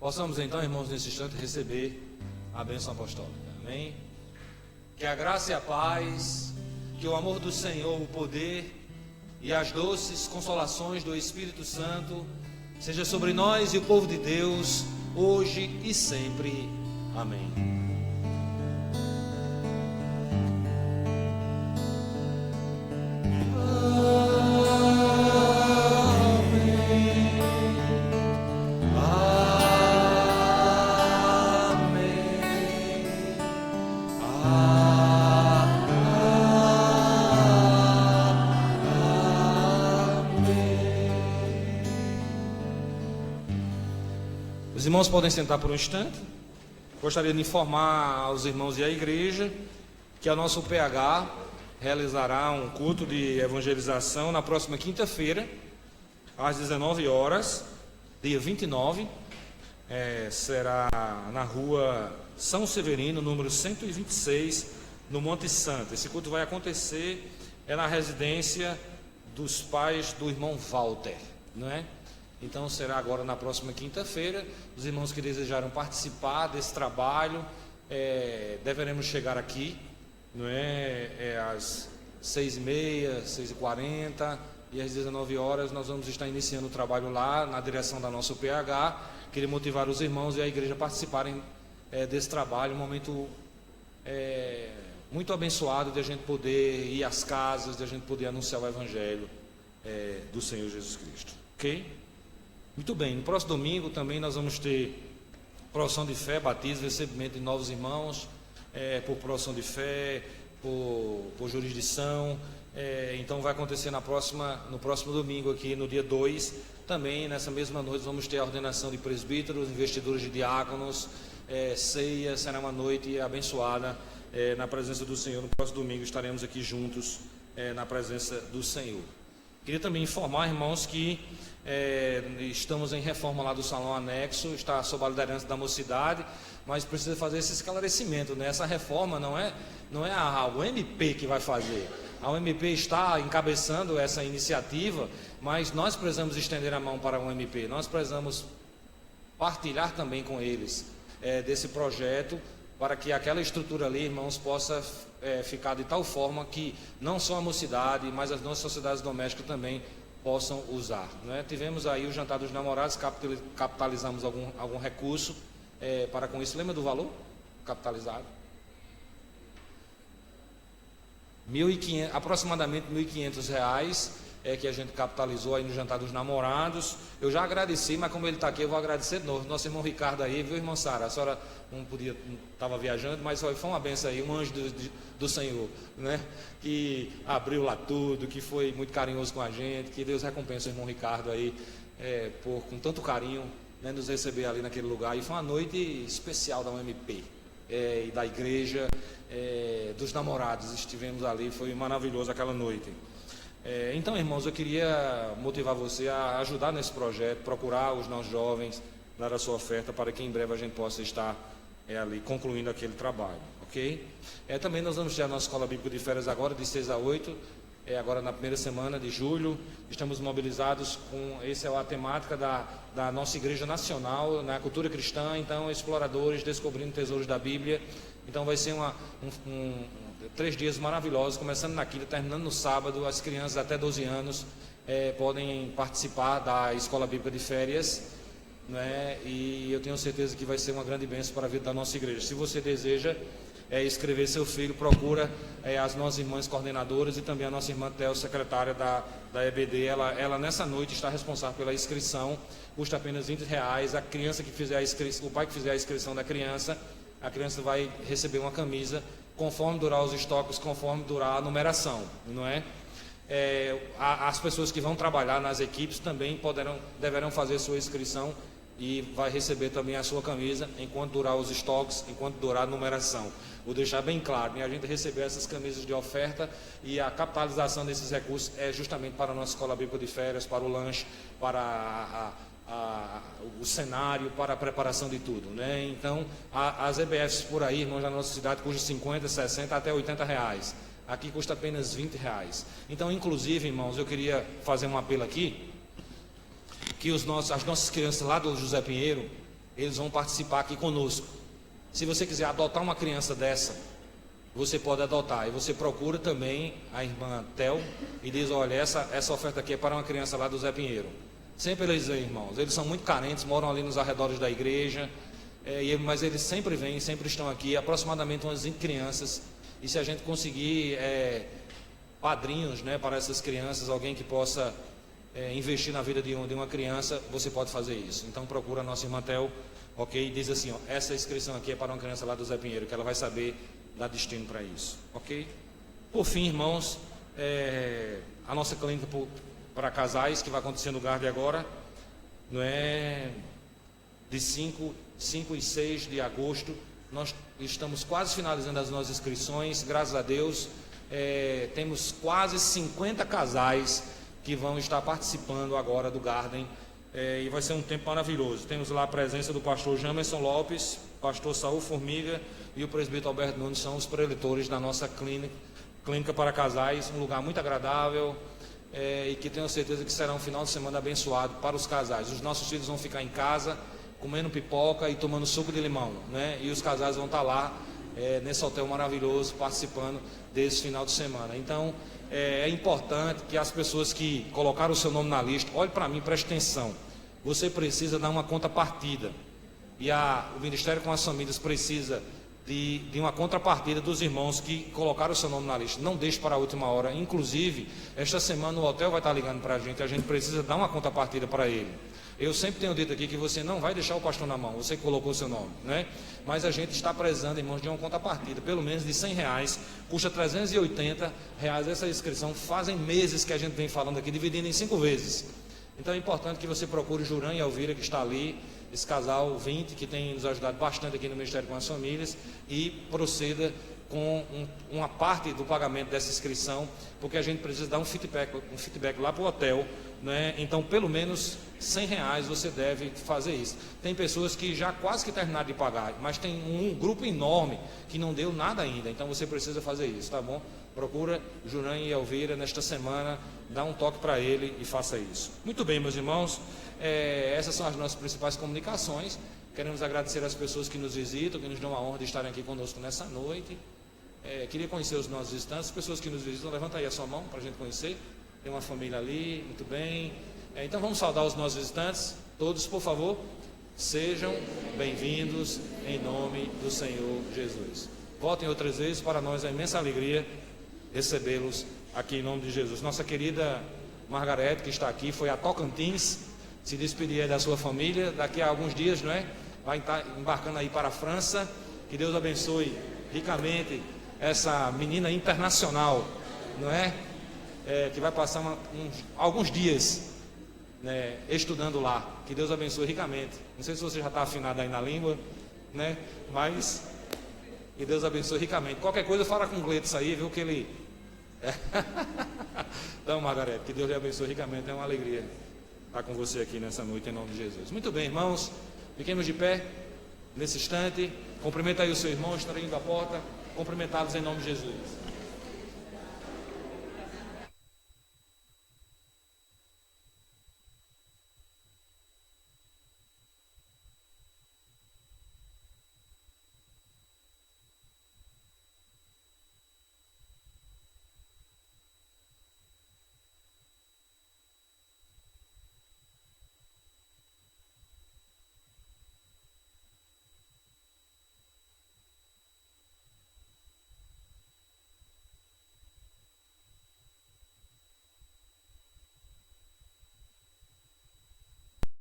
Possamos então, irmãos, nesse instante receber a bênção apostólica. Amém? Que a graça e a paz, que o amor do Senhor, o poder e as doces consolações do Espírito Santo seja sobre nós e o povo de Deus, hoje e sempre. Amém. Os irmãos podem sentar por um instante. Gostaria de informar aos irmãos e à igreja que a nossa UPH realizará um culto de evangelização na próxima quinta-feira, às 19 horas, dia 29. Será na rua São Severino, número 126, no Monte Santo. Esse culto vai acontecer na residência dos pais do irmão Walter, não é? Então será agora na próxima quinta-feira. Os irmãos que desejaram participar desse trabalho, deveremos chegar aqui, não é? Às 6h30, 6h40 e às 19 horas nós vamos estar iniciando o trabalho lá na direção da nossa UPH. Queria motivar os irmãos e a igreja a participarem desse trabalho, um momento muito abençoado de a gente poder ir às casas, de a gente poder anunciar o Evangelho do Senhor Jesus Cristo, ok? Muito bem, no próximo domingo também nós vamos ter profissão de fé, batismo, recebimento de novos irmãos, por profissão de fé, por jurisdição. Então vai acontecer no próximo domingo aqui, no dia 2. Também nessa mesma noite vamos ter a ordenação de presbíteros, investidores de diáconos, ceia. Será uma noite abençoada na presença do Senhor. No próximo domingo estaremos aqui juntos na presença do Senhor. Queria também informar, irmãos, que estamos em reforma lá do salão anexo, está sob a liderança da mocidade, mas precisa fazer esse esclarecimento, né? Essa reforma não é a UMP que vai fazer. A UMP está encabeçando essa iniciativa, mas nós precisamos estender a mão para a UMP, nós precisamos partilhar também com eles desse projeto, para que aquela estrutura ali, irmãos, possa ficar de tal forma que não só a mocidade, mas as nossas sociedades domésticas também possam usar, né? Tivemos aí o jantar dos namorados, capitalizamos algum recurso para com isso. Lembra do valor capitalizado? Aproximadamente R$1.500 que a gente capitalizou aí no jantar dos namorados. Eu já agradeci, mas como ele está aqui, eu vou agradecer de novo. Nosso irmão Ricardo aí, viu, irmã Sara? A senhora não estava viajando, mas foi uma benção aí, um anjo do Senhor, né? Que abriu lá tudo, que foi muito carinhoso com a gente. Que Deus recompense o irmão Ricardo aí, com tanto carinho, né, nos receber ali naquele lugar. E foi uma noite especial da UMP e da igreja, dos namorados. Estivemos ali, foi maravilhoso aquela noite. Então, irmãos, eu queria motivar você a ajudar nesse projeto, procurar os nossos jovens, dar a sua oferta para que em breve a gente possa estar ali concluindo aquele trabalho, ok? Também nós vamos ter a nossa escola bíblica de férias agora, de 6 a 8, agora na primeira semana de julho. Estamos mobilizados essa é a temática da nossa igreja nacional, na cultura cristã. Então, exploradores descobrindo tesouros da Bíblia. Então vai ser 3 dias maravilhosos, começando na quinta, terminando no sábado. As crianças até 12 anos podem participar da escola bíblica de férias, né? E eu tenho certeza que vai ser uma grande bênção para a vida da nossa igreja. Se você deseja inscrever seu filho, procura as nossas irmãs coordenadoras e também a nossa irmã Theo, secretária da EBD. Ela nessa noite está responsável pela inscrição, custa apenas R$20. A criança que fizer o pai que fizer a inscrição da criança, a criança vai receber uma camisa conforme durar os estoques, conforme durar a numeração, não é? As pessoas que vão trabalhar nas equipes também deverão fazer sua inscrição e vai receber também a sua camisa enquanto durar os estoques, enquanto durar a numeração. Vou deixar bem claro, né? A gente receber essas camisas de oferta e a capitalização desses recursos é justamente para a nossa escola bíblica de férias, para o lanche, para o cenário, para a preparação de tudo, né? Então, as EBFs por aí, irmãos, na nossa cidade custam 50, 60 até R$80. Aqui custa apenas R$20. Então, inclusive, irmãos, eu queria fazer um apelo aqui, que as nossas crianças lá do José Pinheiro, eles vão participar aqui conosco. Se você quiser adotar uma criança dessa, você pode adotar. E você procura também a irmã Tel e diz: olha, essa oferta aqui é para uma criança lá do Zé Pinheiro. Sempre eles vêm, irmãos. Eles são muito carentes, moram ali nos arredores da igreja, mas eles sempre vêm, sempre estão aqui, aproximadamente umas 20 crianças. E se a gente conseguir padrinhos, né, para essas crianças, alguém que possa investir na vida de uma criança, você pode fazer isso. Então procura a nossa irmã Tel, ok? E diz assim: ó, essa inscrição aqui é para uma criança lá do Zé Pinheiro, que ela vai saber dar destino para isso, ok? Por fim, irmãos, a nossa clínica para casais, que vai acontecer no Garde agora, não é, de 5 e 6 de agosto. Nós estamos quase finalizando as nossas inscrições, graças a Deus. Temos quase 50 casais que vão estar participando agora do Garden, e vai ser um tempo maravilhoso. Temos lá a presença do pastor Jamerson Lopes, pastor Saul Formiga e o presbítero Alberto Nunes, são os preletores da nossa clínica para casais, um lugar muito agradável, e que tenho certeza que será um final de semana abençoado para os casais. Os nossos filhos vão ficar em casa comendo pipoca e tomando suco de limão, né? E os casais vão estar lá nesse hotel maravilhoso, participando desse final de semana. Então é importante que as pessoas que colocaram o seu nome na lista, olhe para mim, preste atenção. Você precisa dar uma contrapartida, e o Ministério com as Famílias precisa de uma contrapartida dos irmãos que colocaram o seu nome na lista. Não deixe para a última hora. Inclusive, esta semana o hotel vai estar ligando para a gente precisa dar uma contrapartida para ele. Eu sempre tenho dito aqui que você não vai deixar o pastor na mão, você que colocou o seu nome, né? Mas a gente está precisando, irmãos, de uma contrapartida, pelo menos de R$100, custa R$380 essa inscrição. Fazem meses que a gente vem falando aqui, dividindo em 5 vezes. Então é importante que você procure o Juran e a Elvira, que está ali, esse casal 20, que tem nos ajudado bastante aqui no Ministério com as Famílias, e proceda com uma parte do pagamento dessa inscrição, porque a gente precisa dar um feedback lá para o hotel, né? Então pelo menos R$100 você deve fazer isso. Tem pessoas que já quase que terminaram de pagar, mas tem um grupo enorme que não deu nada ainda, então você precisa fazer isso, tá bom? Procura Juran e Elvira nesta semana, dá um toque para ele e faça isso. Muito bem, meus irmãos, essas são as nossas principais comunicações. Queremos agradecer às pessoas que nos visitam, que nos dão a honra de estarem aqui conosco nessa noite. Queria conhecer os nossos visitantes. As pessoas que nos visitam, levanta aí a sua mão para a gente conhecer. Tem uma família ali, muito bem. Então vamos saudar os nossos visitantes. Todos, por favor, sejam bem-vindos em nome do Senhor Jesus. Voltem outras vezes, para nós é uma imensa alegria recebê-los aqui em nome de Jesus. Nossa querida Margarete, que está aqui, foi a Tocantins, se despedir da sua família. Daqui a alguns dias, não é? Vai estar embarcando aí para a França. Que Deus abençoe ricamente essa menina internacional, não é? Que vai passar alguns dias, né, estudando lá. Que Deus abençoe ricamente. Não sei se você já está afinado aí na língua, né? Mas que Deus abençoe ricamente. Qualquer coisa, fala com o Gleitson aí, viu, que ele... Então, Margarete, que Deus lhe abençoe ricamente. É uma alegria estar com você aqui nessa noite, em nome de Jesus. Muito bem, irmãos, fiquemos de pé nesse instante. Cumprimenta aí o seu irmão, estarei indo à porta. Cumprimentá-los em nome de Jesus.